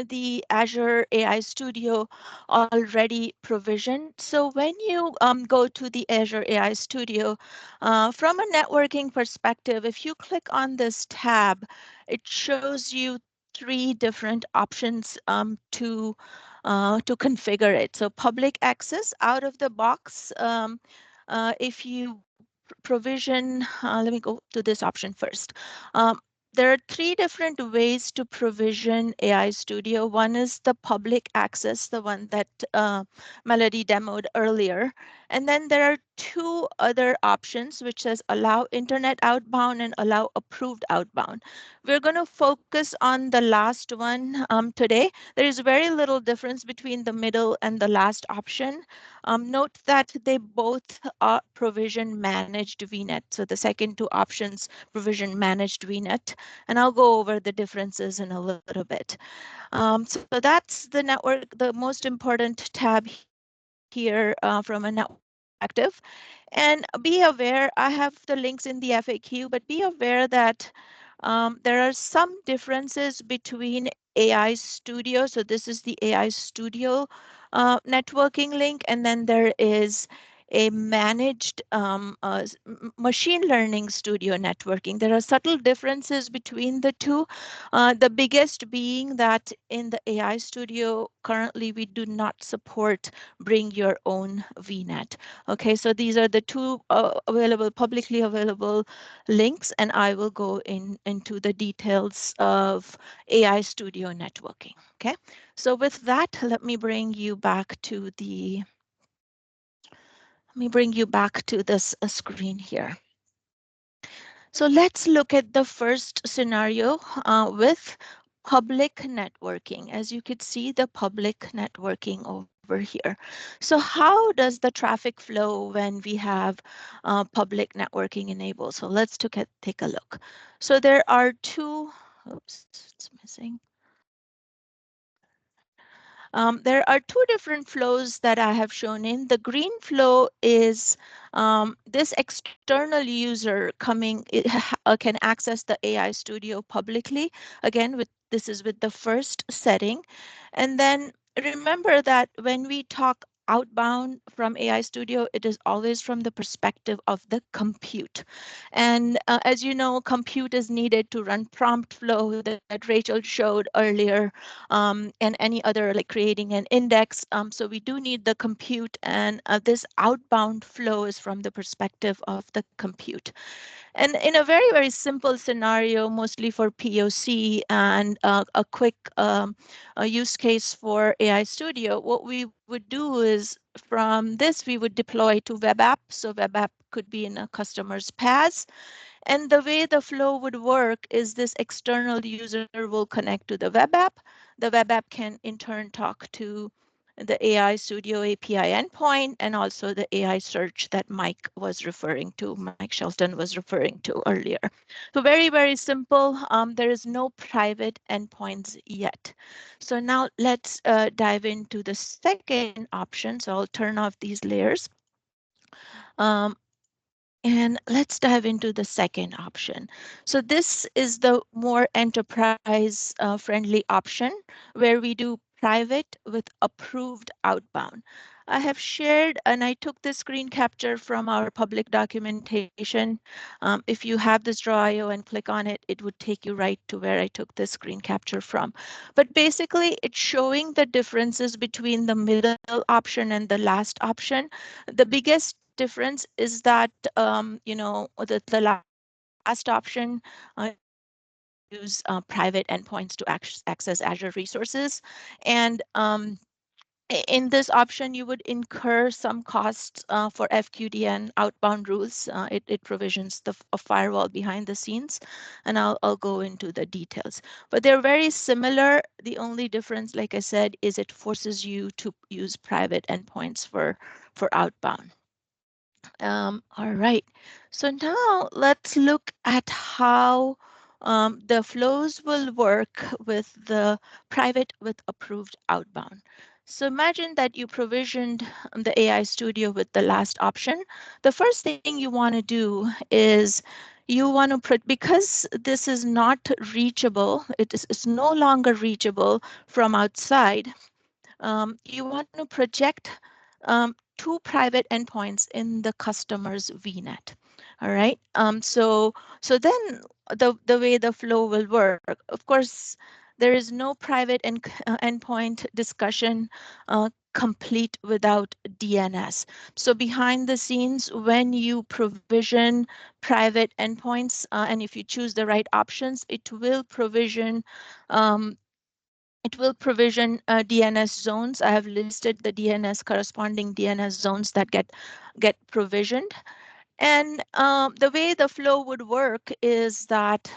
the Azure AI Studio already provisioned. So when you go to the Azure AI Studio, from a networking perspective, if you click on this tab, it shows you 3 different options to configure it. So public access out of the box, if you provision, let me go to this option first. There are 3 different ways to provision AI Studio. One is the public access, the one that Melody demoed earlier. And then there are 2 other options, which says allow internet outbound and allow approved outbound. We're going to focus on the last one today. There is very little difference between the middle and the last option. Note that they both are provision managed VNet. So the second 2 options provision managed VNet, and I'll go over the differences in a little bit. So that's the network, the most important tab here from a network perspective. And be aware, I have the links in the FAQ, but be aware that there are some differences between AI Studio. So this is the AI Studio networking link, and then there is a managed machine learning studio networking. There are subtle differences between the two. The biggest being that in the AI Studio, currently we do not support bring your own VNet. Okay, so these are the 2 available, publicly available links, and I will go into the details of AI Studio networking. Okay, so with that, let me bring you back to this screen here. So let's look at the first scenario with public networking. As you could see, the public networking over here. So how does the traffic flow when we have public networking enabled? So let's take a look. So there are 2, oops, it's missing. There are 2 different flows that I have shown in. The green flow is this external user coming, can access the AI Studio publicly. Again, this is with the first setting. And then remember that when we talk outbound from AI Studio, it is always from the perspective of the compute. And as you know, compute is needed to run prompt flow that Rachel showed earlier, and any other like creating an index. So we do need the compute, and this outbound flow is from the perspective of the compute. And in a very, very simple scenario, mostly for POC and a quick a use case for AI Studio, what we would do is from this, we would deploy to web app. So web app could be in a customer's PaaS. And the way the flow would work is this external user will connect to the web app. The web app can in turn talk to the AI Studio API endpoint and also the AI search that Mike Shelton was referring to earlier. So very, very simple. There is no private endpoints yet. So now let's dive into the second option. So I'll turn off these layers. And let's dive into the second option. So this is the more enterprise friendly option where we do private with approved outbound. I have shared, and I took this screen capture from our public documentation. If you have this Draw.io and click on it, it would take you right to where I took this screen capture from. But basically, it's showing the differences between the middle option and the last option. The biggest difference is that the last option use private endpoints to access Azure resources, and in this option, you would incur some costs for FQDN outbound rules. It provisions a firewall behind the scenes, and I'll go into the details. But they're very similar. The only difference, like I said, is it forces you to use private endpoints for outbound. All right, so now let's look at how the flows will work with the private with approved outbound. So imagine that you provisioned the AI Studio with the last option. The first thing you want to do is you want to, because this is not reachable, it's no longer reachable from outside, you want to project 2 private endpoints in the customer's VNet. All right. So then the way the flow will work, of course, there is no private endpoint discussion complete without DNS. So behind the scenes, when you provision private endpoints, and if you choose the right options, it will provision DNS zones. I have listed the corresponding DNS zones that get provisioned. And the way the flow would work is that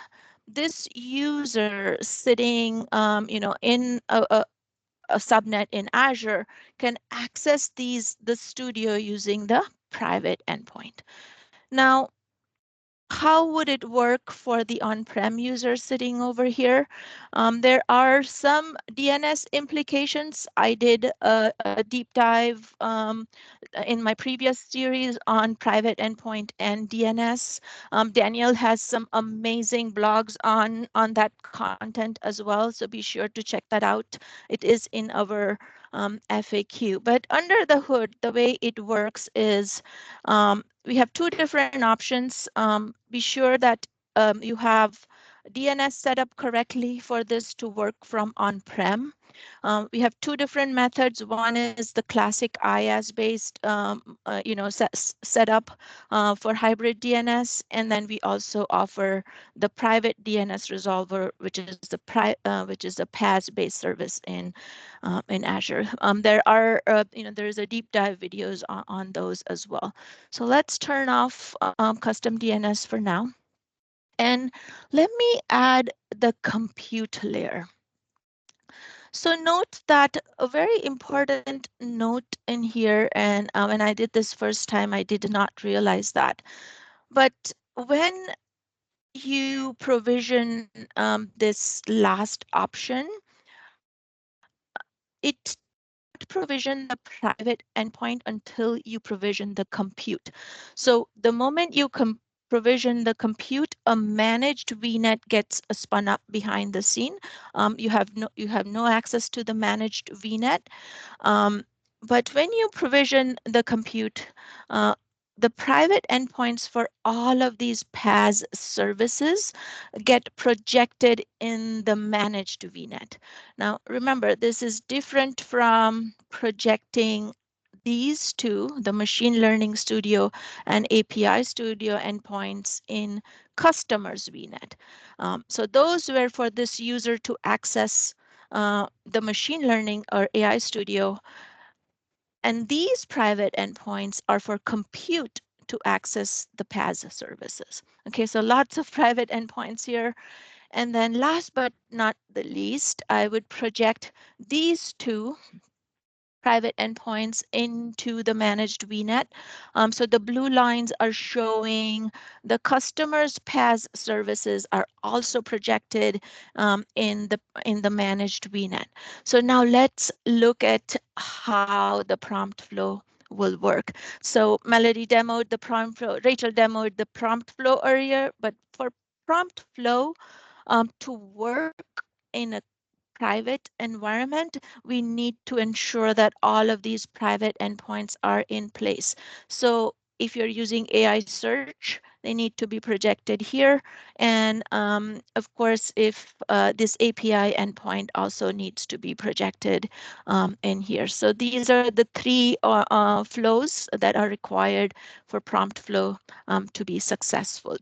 this user sitting, in a subnet in Azure can access the studio using the private endpoint. Now, how would it work for the on-prem user sitting over here? There are some DNS implications. I did a deep dive in my previous series on private endpoint and DNS. Daniel has some amazing blogs on that content as well, so be sure to check that out. It is in our FAQ. But under the hood, the way it works is we have 2 different options. Be sure that you have DNS set up correctly for this to work from on-prem. We have 2 different methods. One is the classic IaaS-based, setup for hybrid DNS, and then we also offer the private DNS resolver, which is the PaaS-based service in Azure. There is a deep dive videos on those as well. So let's turn off custom DNS for now. And let me add the compute layer. So note that a very important note in here, and when I did this first time, I did not realize that. But when you provision this last option, it provision the private endpoint until you provision the compute. So the moment you provision the compute, a managed VNet gets spun up behind the scene. You have no access to the managed VNet. But when you provision the compute, the private endpoints for all of these PaaS services get projected in the managed VNet. Now, remember, this is different from projecting these 2, the Machine Learning Studio and API Studio endpoints in customers VNet. So those were for this user to access the machine learning or AI Studio. And these private endpoints are for compute to access the PaaS services. Okay, so lots of private endpoints here. And then last but not the least, I would project these 2 private endpoints into the managed VNet. So the blue lines are showing the customer's PaaS services are also projected in the managed VNet. So now let's look at how the prompt flow will work. So Melody demoed the prompt flow, Rachel demoed the prompt flow earlier, but for prompt flow to work in a private environment, we need to ensure that all of these private endpoints are in place. So if you're using AI search, they need to be projected here. And of course, if this API endpoint also needs to be projected in here. So these are the 3 flows that are required for prompt flow to be successful.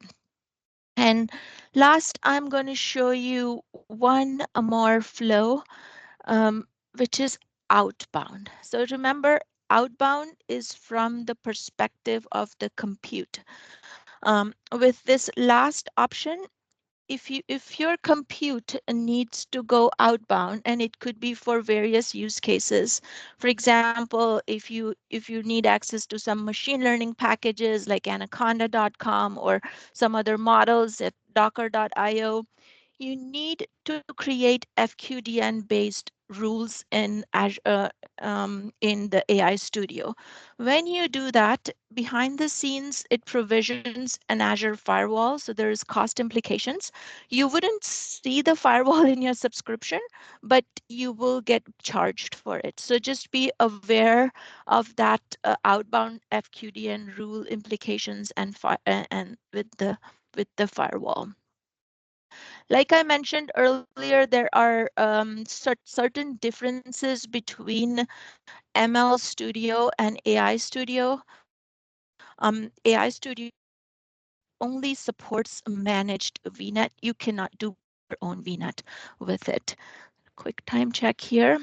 And last, I'm going to show you one more flow, which is outbound. So remember, outbound is from the perspective of the compute. With this last option, if your compute needs to go outbound, and it could be for various use cases. For example, if you need access to some machine learning packages like anaconda.com or some other models at docker.io, you need to create FQDN based rules in Azure, in the AI Studio. When you do that, behind the scenes, it provisions an Azure firewall, so there's cost implications. You wouldn't see the firewall in your subscription, but you will get charged for it. So just be aware of that outbound FQDN rule implications and with the firewall. Like I mentioned earlier, there are certain differences between ML Studio and AI Studio. AI Studio only supports managed VNet. You cannot do your own VNet with it. Quick time check here.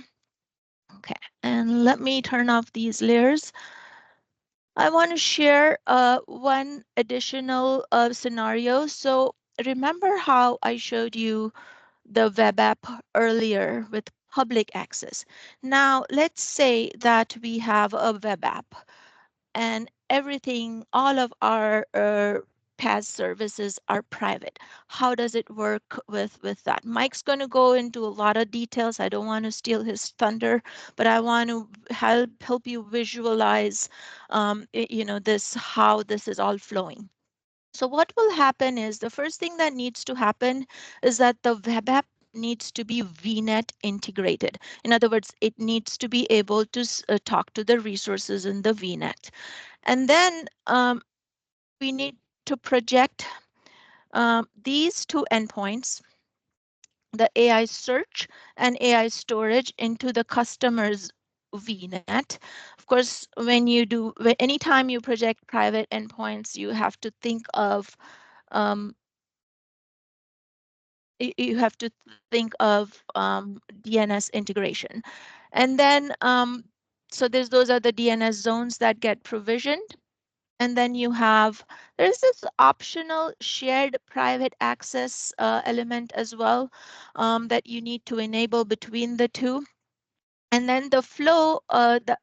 Okay, and let me turn off these layers. I want to share one additional scenario. So remember how I showed you the web app earlier with public access. Now, let's say that we have a web app and everything, all of our PaaS services are private. How does it work with that? Mike's going to go into a lot of details. I don't want to steal his thunder, but I want to help you visualize, how this is all flowing. So what will happen is the first thing that needs to happen is that the web app needs to be VNet integrated. In other words, it needs to be able to talk to the resources in the VNet. And then we need to project these two endpoints, the AI search and AI storage, into the customer's VNet. Of course, anytime you project private endpoints, you have to think of DNS integration. And then, so those are the DNS zones that get provisioned. And then there's this optional shared private access element as well that you need to enable between the two. And then the flow, the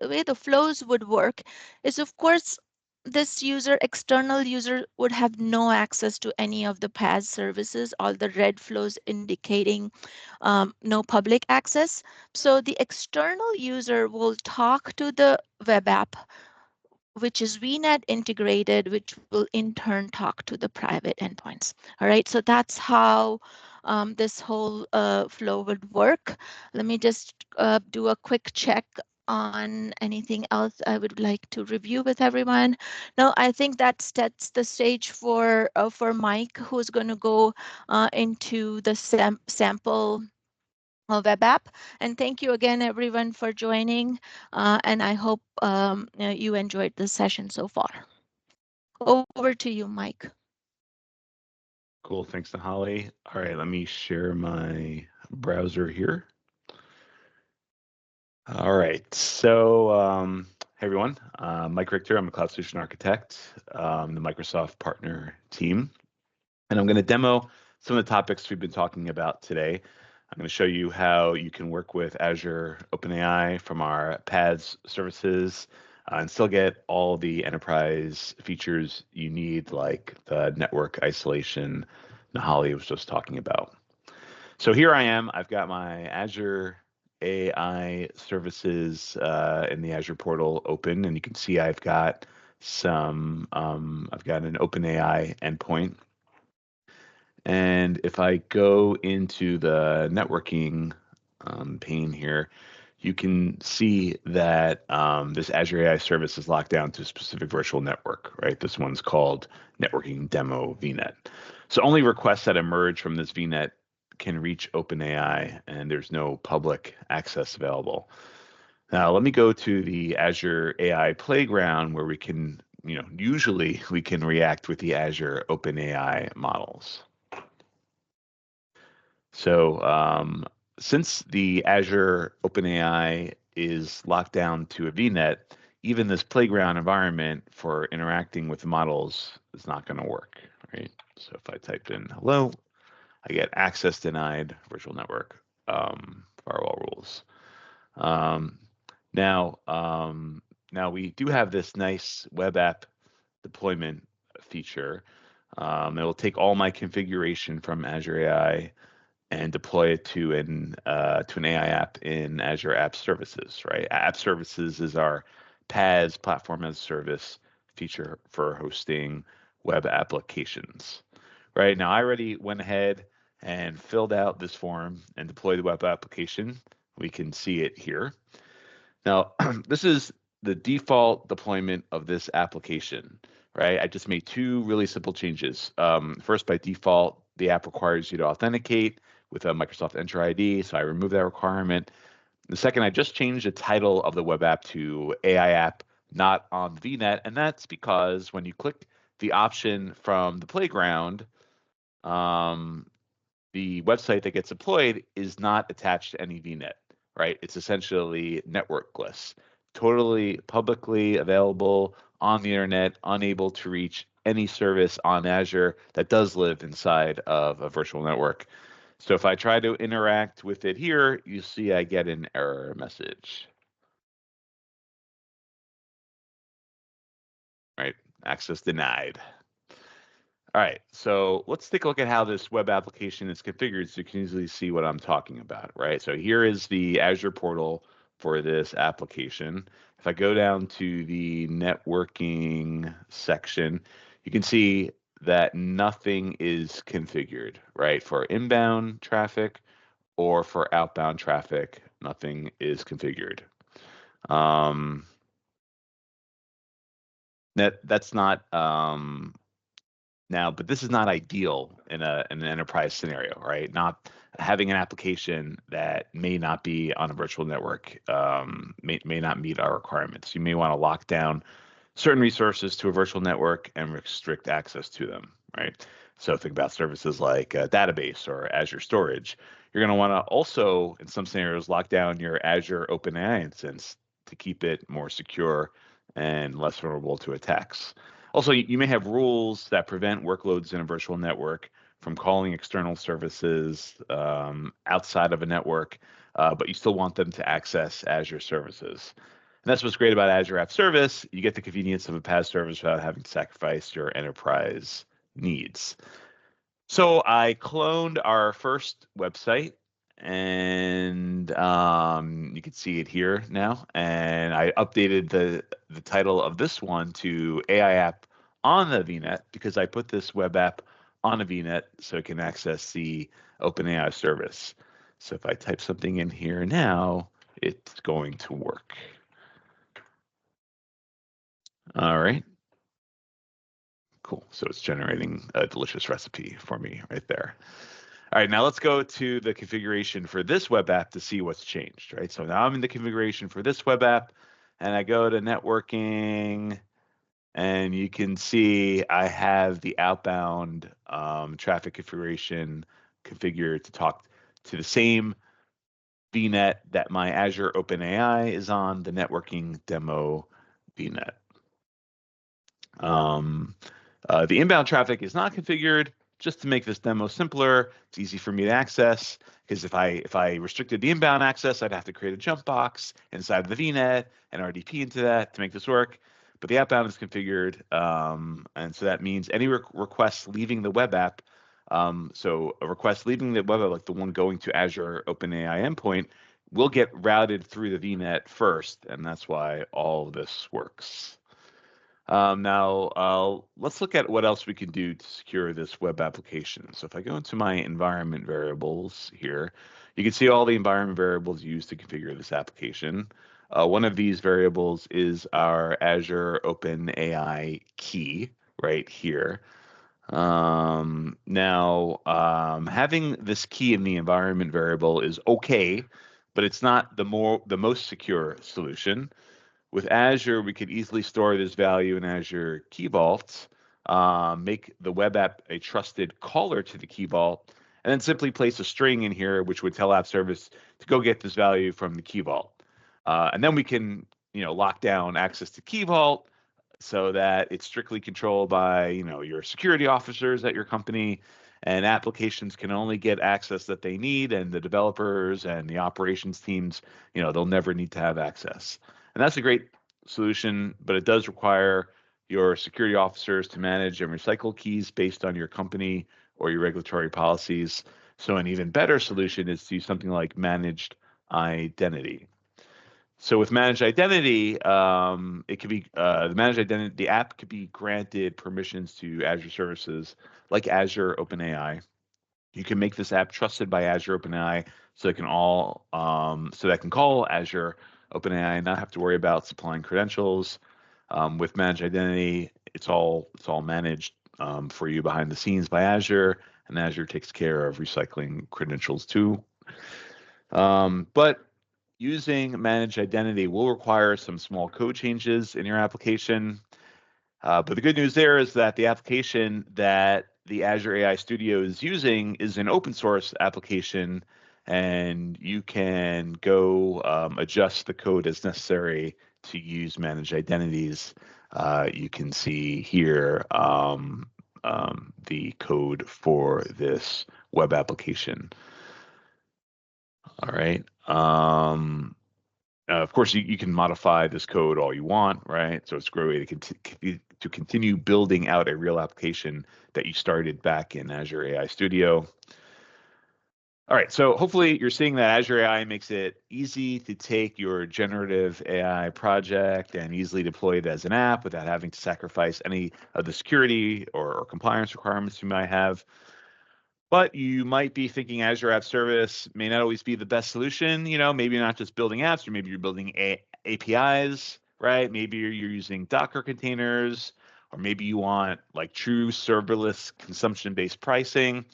way the flows would work is, of course, this external user would have no access to any of the PaaS services, all the red flows indicating no public access. So the external user will talk to the web app, which is VNet integrated, which will in turn talk to the private endpoints. All right, so that's how this whole flow would work. Let me just do a quick check on anything else I would like to review with everyone. No, I think that sets the stage for Mike, who's going to go into the sample web app. And thank you again, everyone, for joining. And I hope you enjoyed the session so far. Over to you, Mike. Cool. Thanks to Holly. All right, let me share my browser here. All right. So, hey, everyone. Mike Richter. I'm a cloud solution architect, the Microsoft partner team. And I'm going to demo some of the topics we've been talking about today. I'm going to show you how you can work with Azure OpenAI from our PaaS services and still get all the enterprise features you need, like the network isolation Nahali was just talking about. So here I am. I've got my Azure AI services in the Azure portal open, and you can see I've got an OpenAI endpoint. And if I go into the networking pane here, you can see that this Azure AI service is locked down to a specific virtual network, right? This one's called Networking Demo VNet. So only requests that emerge from this VNet can reach OpenAI, and there's no public access available. Now, let me go to the Azure AI Playground, where we can, usually we can react with the Azure OpenAI models. So since the Azure OpenAI is locked down to a VNet, even this playground environment for interacting with the models is not going to work, right? So if I type in hello, I get access denied, virtual network, firewall rules. Now we do have this nice web app deployment feature. It will take all my configuration from Azure AI and deploy it to an AI app in Azure App Services, right? App Services is our PaaS, Platform as a Service feature for hosting web applications, right? Now, I already went ahead and filled out this form and deployed the web application. We can see it here. Now, this is the default deployment of this application, right? I just made two really simple changes. First, by default, the app requires you to authenticate with a Microsoft Entra ID, so I removed that requirement. The second, I just changed the title of the web app to AI app, not on VNet, and that's because when you click the option from the playground, the website that gets deployed is not attached to any VNet, right? It's essentially networkless, totally publicly available on the internet, unable to reach any service on Azure that does live inside of a virtual network. So if I try to interact with it here, you see I get an error message. Right, access denied. All right, so let's take a look at how this web application is configured so you can easily see what I'm talking about, right? So here is the Azure portal for this application. If I go down to the networking section, you can see that nothing is configured, right? For inbound traffic or for outbound traffic, nothing is configured. That's not now, but this is not ideal in an enterprise scenario, right? Not having an application that may not be on a virtual network, may not meet our requirements. You may want to lock down certain resources to a virtual network and restrict access to them, right? So think about services like a database or Azure storage. You're going to want to also, in some scenarios, lock down your Azure OpenAI instance to keep it more secure and less vulnerable to attacks. Also, you may have rules that prevent workloads in a virtual network from calling external services outside of a network, but you still want them to access Azure services. And that's what's great about Azure App Service. You get the convenience of a PaaS service without having to sacrifice your enterprise needs. So I cloned our first website, and you can see it here now. And I updated the title of this one to AI app on the VNet because I put this web app on a VNet so it can access the OpenAI service. So if I type something in here now, it's going to work. All right. Cool. So it's generating a delicious recipe for me right there. All right, now let's go to the configuration for this web app to see what's changed, right? So now I'm in the configuration for this web app, and I go to networking, and you can see I have the outbound traffic configuration configured to talk to the same VNet that my Azure OpenAI is on, the networking demo VNet. The inbound traffic is not configured. Just to make this demo simpler, it's easy for me to access, because if I restricted the inbound access, I'd have to create a jump box inside of the VNet and RDP into that to make this work. But the outbound is configured, and so that means any requests leaving the web app, so a request leaving the web app, like the one going to Azure OpenAI endpoint, will get routed through the VNet first, and that's why all of this works. Now, let's look at what else we can do to secure this web application. So if I go into my environment variables here, you can see all the environment variables used to configure this application. One of these variables is our Azure OpenAI key right here. Having this key in the environment variable is okay, but it's not the most secure solution. With Azure, we could easily store this value in Azure Key Vault, make the web app a trusted caller to the Key Vault, and then simply place a string in here, which would tell App Service to go get this value from the Key Vault. And then we can, lock down access to Key Vault so that it's strictly controlled by, your security officers at your company, and applications can only get access that they need, and the developers and the operations teams, they'll never need to have access. And that's a great solution, but it does require your security officers to manage and recycle keys based on your company or your regulatory policies. So an even better solution is to use something like managed identity. So with managed identity, it could be the managed identity. The app could be granted permissions to Azure services like Azure OpenAI. You can make this app trusted by Azure OpenAI, so it can so that can call Azure OpenAI and not have to worry about supplying credentials. With managed identity, it's all managed for you behind the scenes by Azure, and Azure takes care of recycling credentials too. But using managed identity will require some small code changes in your application. But the good news there is that the application that the Azure AI Studio is using is an open source application, and you can go adjust the code as necessary to use managed identities. You can see here the code for this web application. All right. Of course, you can modify this code all you want, right? So it's a great way to continue building out a real application that you started back in Azure AI Studio. All right, so hopefully you're seeing that Azure AI makes it easy to take your generative AI project and easily deploy it as an app without having to sacrifice any of the security or compliance requirements you might have. But you might be thinking Azure App Service may not always be the best solution. You know, maybe you're not just building apps, or maybe you're building APIs, right? Maybe you're using Docker containers, or maybe you want like true serverless consumption-based pricing.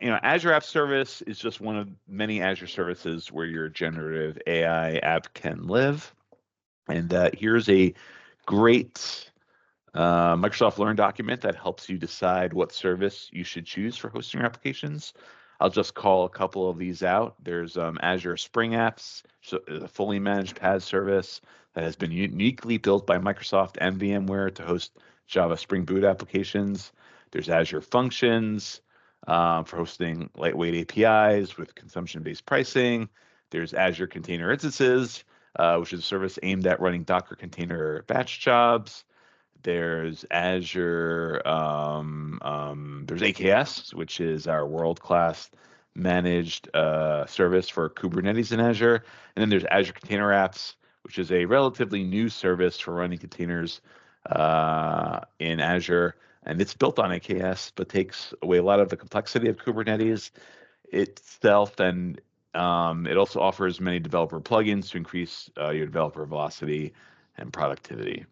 You know, Azure App Service is just one of many Azure services where your generative AI app can live. And here's a great Microsoft Learn document that helps you decide what service you should choose for hosting your applications. I'll just call a couple of these out. There's Azure Spring Apps, so a fully managed PaaS service that has been uniquely built by Microsoft and VMware to host Java Spring Boot applications. There's Azure Functions for hosting lightweight APIs with consumption-based pricing. There's Azure Container Instances, which is a service aimed at running Docker container batch jobs. There's Azure, there's AKS, which is our world-class managed service for Kubernetes in Azure. And then there's Azure Container Apps, which is a relatively new service for running containers in Azure. And it's built on AKS, but takes away a lot of the complexity of Kubernetes itself. And it also offers many developer plugins to increase your developer velocity and productivity.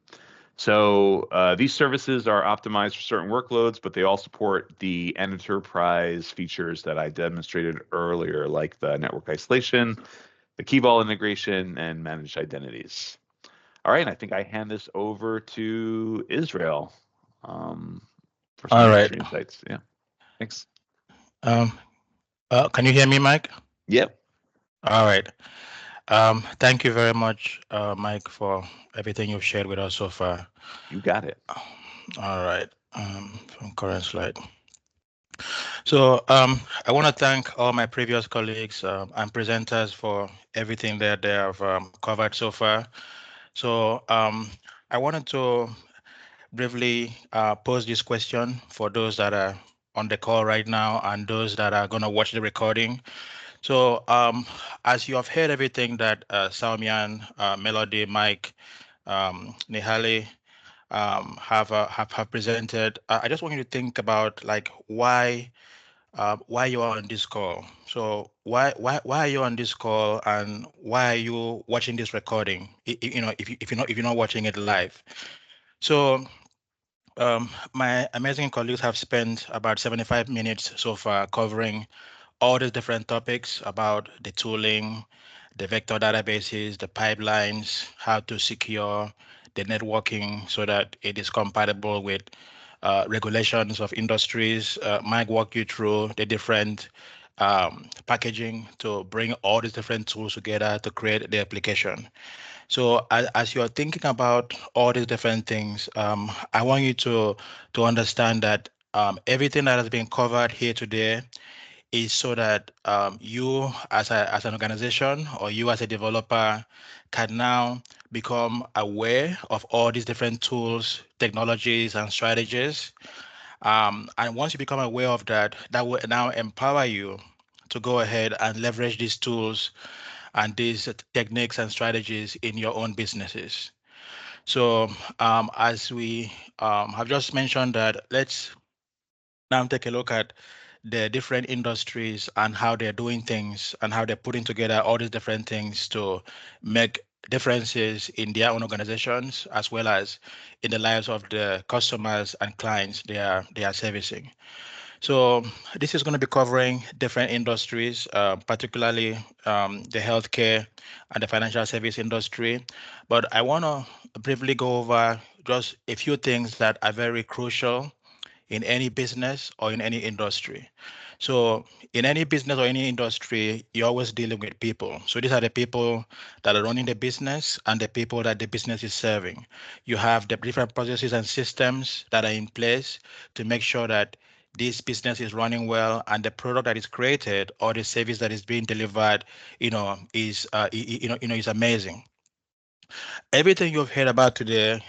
So these services are optimized for certain workloads, but they all support the enterprise features that I demonstrated earlier, like the network isolation, the key vault integration, and managed identities. All right, I think I hand this over to Israel for some industry insights. Yeah, thanks. Can you hear me, Mike? Yep. All right. Thank you very much, Mike, for everything you've shared with us so far. You got it. All right. From current slide. So I want to thank all my previous colleagues and presenters for everything that they have covered so far. So I wanted to briefly pose this question for those that are on the call right now and those that are going to watch the recording. So as you have heard everything that Salmian, Melody, Mike, Nihali have presented, I just want you to think about like why you are on this call. So why are you on this call, and why are you watching this recording? You know, if you're not watching it live. So my amazing colleagues have spent about 75 minutes so far covering all these different topics about the tooling, the vector databases, the pipelines, how to secure the networking so that it is compatible with regulations of industries. Mike walked you through the different packaging to bring all these different tools together to create the application. So as you're thinking about all these different things, I want you to understand that everything that has been covered here today is so that you as an organization or you as a developer can now become aware of all these different tools, technologies, and strategies. And once you become aware of that, that will now empower you to go ahead and leverage these tools and these techniques and strategies in your own businesses. So as we have just mentioned that, let's now take a look at the different industries and how they're doing things and how they're putting together all these different things to make differences in their own organizations as well as in the lives of the customers and clients they are servicing. So this is going to be covering different industries, particularly the healthcare and the financial service industry. But I want to briefly go over just a few things that are very crucial in any business or in any industry. So in any business or any industry, you're always dealing with people. So these are the people that are running the business and the people that the business is serving. You have the different processes and systems that are in place to make sure that this business is running well and the product that is created or the service that is being delivered, is is amazing. Everything you've heard about today,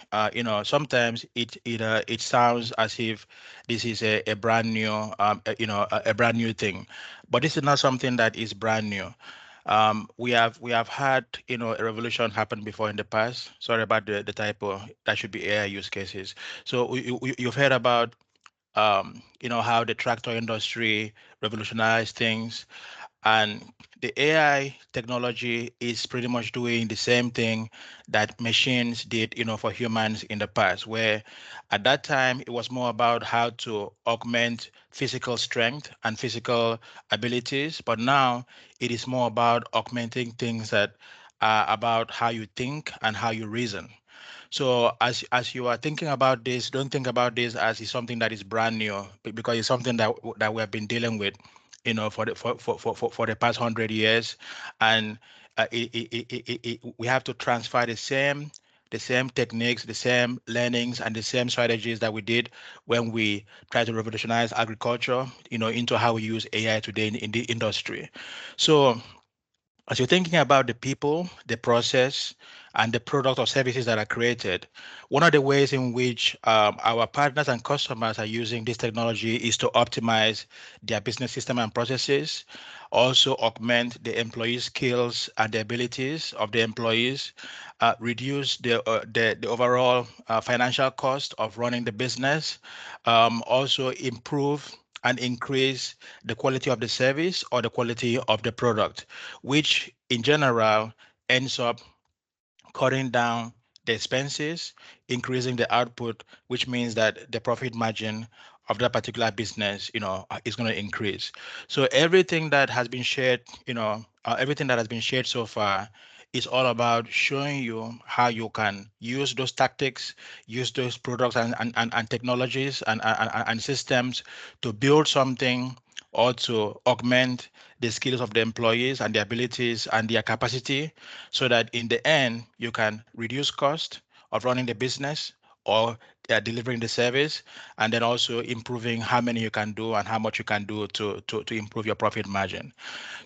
sometimes it sounds as if this is a brand new, a brand new thing, but this is not something that is brand new. We have had a revolution happen before in the past. Sorry about the typo. That should be AI use cases. So you've heard about how the tractor industry revolutionized things, and the AI technology is pretty much doing the same thing that machines did, for humans in the past, where at that time it was more about how to augment physical strength and physical abilities. But now it is more about augmenting things that are about how you think and how you reason. So as you are thinking about this, don't think about this as is something that is brand new, because it's something that we have been dealing with, for the past 100 years, and we have to transfer the same techniques, the same learnings, and the same strategies that we did when we tried to revolutionize agriculture, into how we use AI today in the industry. So as you're thinking about the people, the process, and the product or services that are created, one of the ways in which our partners and customers are using this technology is to optimize their business system and processes, also augment the employee skills and the abilities of the employees, reduce the overall financial cost of running the business, also improve and increase the quality of the service or the quality of the product, which in general ends up cutting down the expenses, increasing the output, which means that the profit margin of that particular business, is going to increase. So everything that has been shared, everything that has been shared so far is all about showing you how you can use those tactics, use those products and technologies and systems to build something or to augment the skills of the employees and their abilities and their capacity, so that in the end you can reduce cost of running the business or delivering the service, and then also improving how many you can do and how much you can do to improve your profit margin.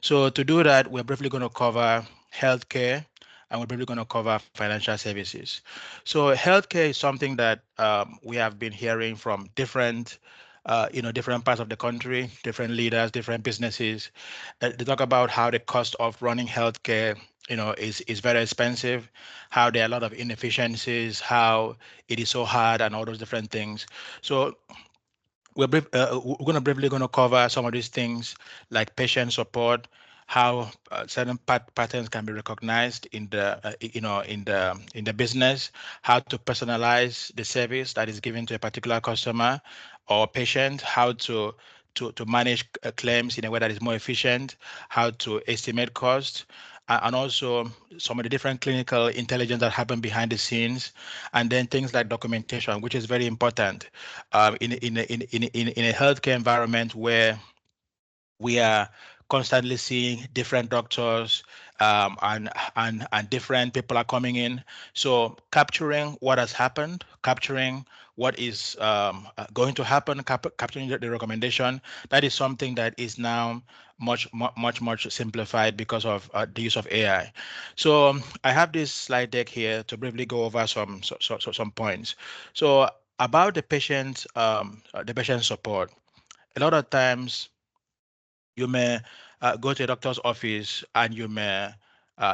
So to do that, we're briefly going to cover healthcare, and we're briefly going to cover financial services. So healthcare is something that we have been hearing from different parts of the country, different leaders, different businesses. They talk about how the cost of running healthcare, is very expensive, how there are a lot of inefficiencies, how it is so hard, and all those different things. So we're going to briefly going to cover some of these things like patient support, how certain patterns can be recognized in the in the business, how to personalize the service that is given to a particular customer or patient, how to manage claims in a way that is more efficient, how to estimate costs, and also some of the different clinical intelligence that happen behind the scenes, and then things like documentation, which is very important in a healthcare environment where we are constantly seeing different doctors, and different people are coming in. So capturing what has happened, capturing what is going to happen, capturing the recommendation, that is something that is now much simplified because of the use of AI. So I have this slide deck here to briefly go over some points. So about the patient support. A lot of times you may go to a doctor's office and you may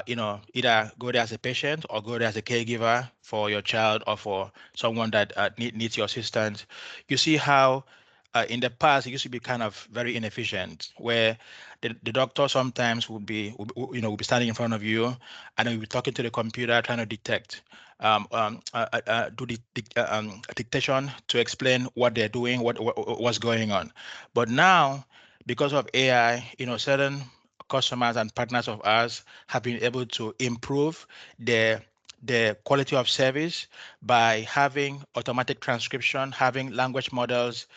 either go there as a patient or go there as a caregiver for your child or for someone that needs your assistance. You see how in the past it used to be kind of very inefficient, where the doctor sometimes will be standing in front of you and will be talking to the computer trying to detect do the dictation to explain what they're doing, what's going on. But now, because of AI, certain customers and partners of ours have been able to improve the quality of service by having automatic transcription, having language models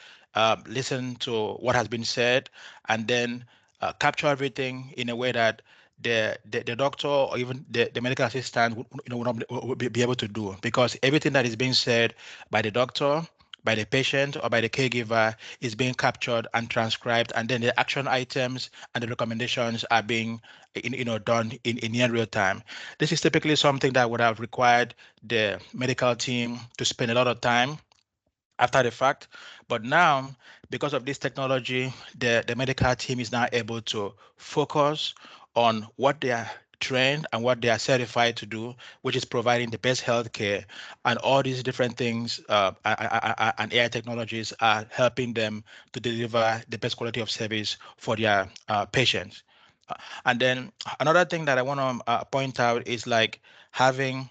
listen to what has been said, and then capture everything in a way that the doctor or even the medical assistant would be able to do, because everything that is being said by the doctor, by the patient, or by the caregiver is being captured and transcribed, and then the action items and the recommendations are being done in near real time. This is typically something that would have required the medical team to spend a lot of time after the fact. But now, because of this technology, the medical team is now able to focus on what they are trained and what they are certified to do, which is providing the best healthcare. And all these different things and AI technologies are helping them to deliver the best quality of service for their patients. And then another thing that I want to point out is like having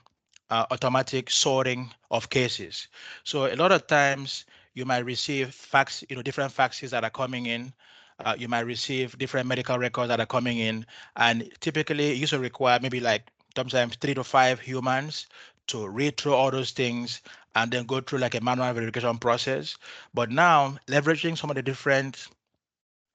automatic sorting of cases. So a lot of times you might receive fax, different faxes that are coming in. You might receive different medical records that are coming in, and typically it used to require maybe like sometimes 3 to 5 humans to read through all those things and then go through like a manual verification process. But now, leveraging some of the different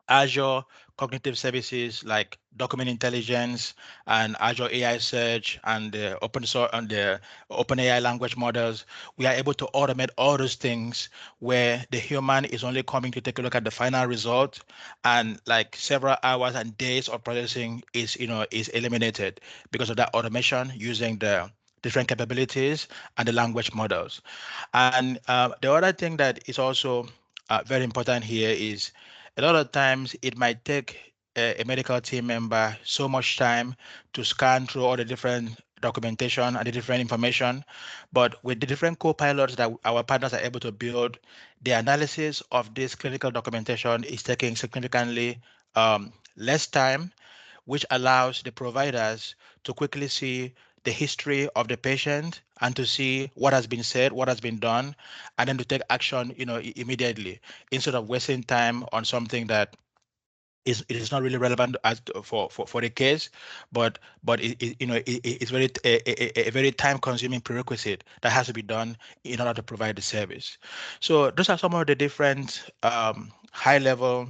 Azure cognitive services like document intelligence and Azure AI search and the open source and the OpenAI language models, we are able to automate all those things where the human is only coming to take a look at the final result, and like several hours and days of processing is eliminated because of that automation using the different capabilities and the language models. And the other thing that is also very important here is a lot of times it might take a medical team member so much time to scan through all the different documentation and the different information. But with the different co-pilots that our partners are able to build, the analysis of this clinical documentation is taking significantly less time, which allows the providers to quickly see the history of the patient and to see what has been said, what has been done, and then to take action, immediately, instead of wasting time on something that it is not really relevant for the case, but it's a very time consuming prerequisite that has to be done in order to provide the service. So those are some of the different high level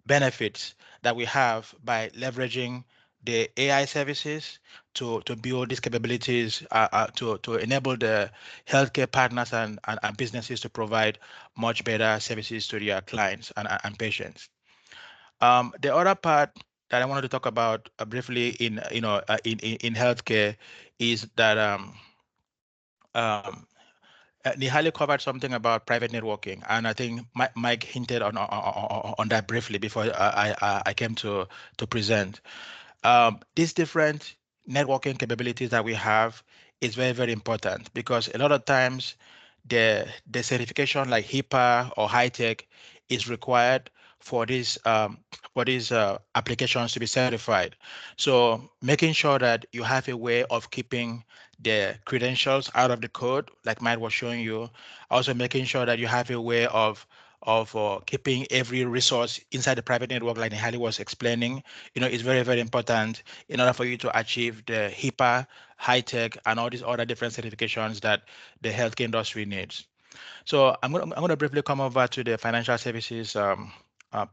benefits that we have by leveraging the AI services to build these capabilities to enable the healthcare partners and businesses to provide much better services to their clients and patients. The other part that I wanted to talk about briefly in healthcare is that Nihali covered something about private networking, and I think Mike hinted on that briefly before I came to present. These different networking capabilities that we have is very, very important, because a lot of times the certification like HIPAA or high tech is required for these applications to be certified. So making sure that you have a way of keeping the credentials out of the code, like Matt was showing you, also making sure that you have a way of keeping every resource inside the private network, like Nihali was explaining, is very, very important in order for you to achieve the HIPAA, high tech, and all these other different certifications that the healthcare industry needs. So I'm going to briefly come over to the financial services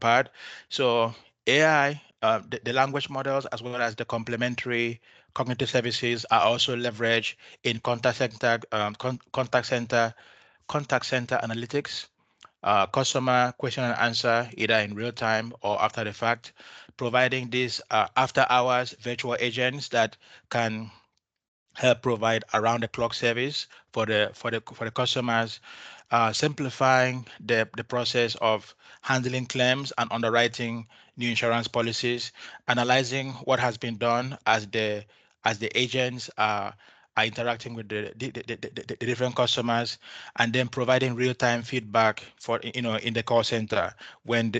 part. So AI, the language models, as well as the complementary cognitive services, are also leveraged in contact center analytics, customer question and answer, either in real time or after the fact, providing these after hours virtual agents that can help provide around the clock service for the customers, simplifying the process of handling claims and underwriting new insurance policies, analyzing what has been done as the agents are interacting with the different customers, and then providing real-time feedback for in the call center when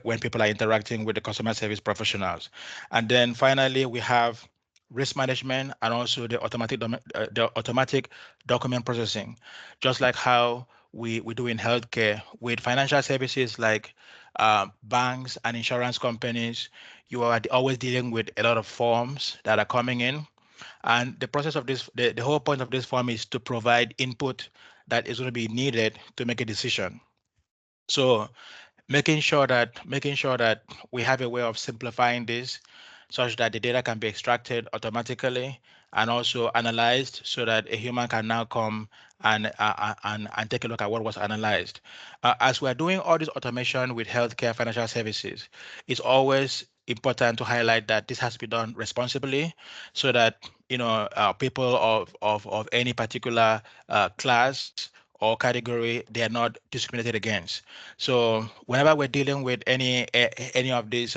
when people are interacting with the customer service professionals. And then finally, we have risk management and also the automatic document processing, just like how we do in healthcare with financial services like banks and insurance companies. You are always dealing with a lot of forms that are coming in, and the process of this, the whole point of this form is to provide input that is going to be needed to make a decision. So making sure that we have a way of simplifying this such that the data can be extracted automatically and also analyzed so that a human can now come and take a look at what was analyzed. As we're doing all this automation with healthcare financial services, it's always important to highlight that this has to be done responsibly so that people of any particular class or category, they are not discriminated against. So whenever we're dealing with any of these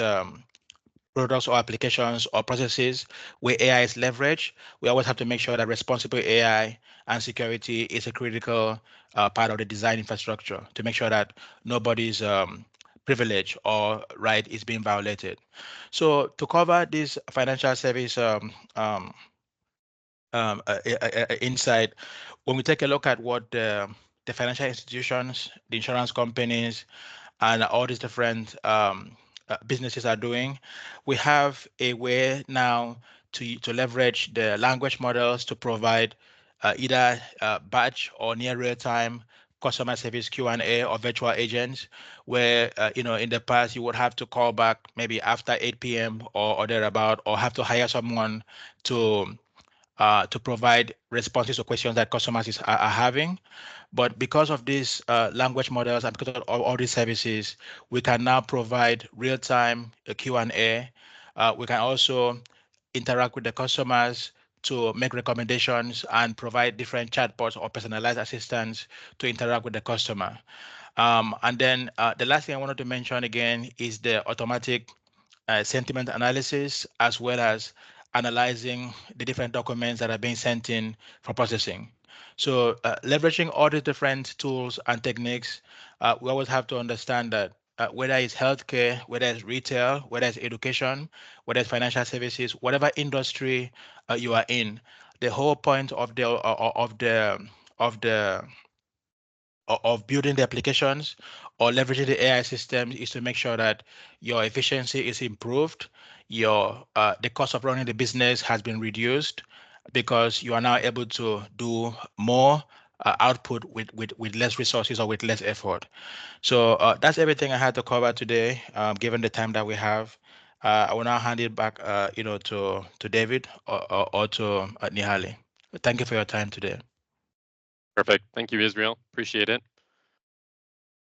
products or applications or processes where AI is leveraged, we always have to make sure that responsible AI and security is a critical part of the design infrastructure to make sure that nobody's privilege or right is being violated. So to cover this financial service insight, when we take a look at what the financial institutions, the insurance companies, and all these different businesses are doing, we have a way now to leverage the language models to provide either batch or near real-time customer service Q&A or virtual agents, where in the past you would have to call back maybe after 8 p.m. or thereabout, or have to hire someone to provide responses to questions that customers are having. But because of these language models and because of all these services, we can now provide real-time Q&A. We can also interact with the customers to make recommendations and provide different chatbots or personalized assistants to interact with the customer. And then the last thing I wanted to mention again is the automatic sentiment analysis, as well as analyzing the different documents that are being sent in for processing. So leveraging all the different tools and techniques, we always have to understand that whether it's healthcare, whether it's retail, whether it's education, whether it's financial services, whatever industry you are in, the whole point of building the applications or leveraging the AI systems is to make sure that your efficiency is improved, your the cost of running the business has been reduced, because you are now able to do more output with less resources or with less effort. So that's everything I had to cover today, given the time that we have. I will now hand it back to David or to Nihali. Thank you for your time today. Perfect. Thank you, Israel. Appreciate it.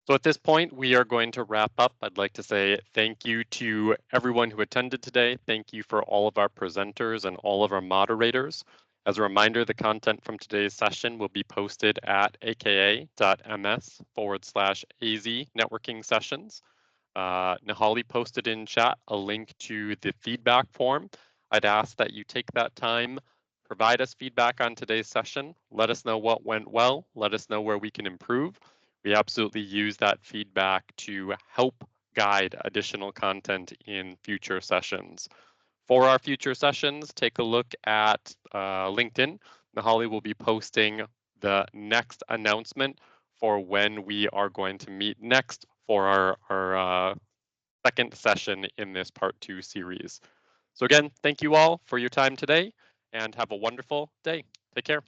So at this point, we are going to wrap up. I'd like to say thank you to everyone who attended today. Thank you for all of our presenters and all of our moderators. As a reminder, the content from today's session will be posted at aka.ms/AZ networking sessions. Nihali posted in chat a link to the feedback form. I'd ask that you take that time, provide us feedback on today's session. Let us know what went well. Let us know where we can improve. We absolutely use that feedback to help guide additional content in future sessions. For our future sessions, take a look at LinkedIn. Nihali will be posting the next announcement for when we are going to meet next for our second session in this Part 2 series. So again, thank you all for your time today and have a wonderful day. Take care.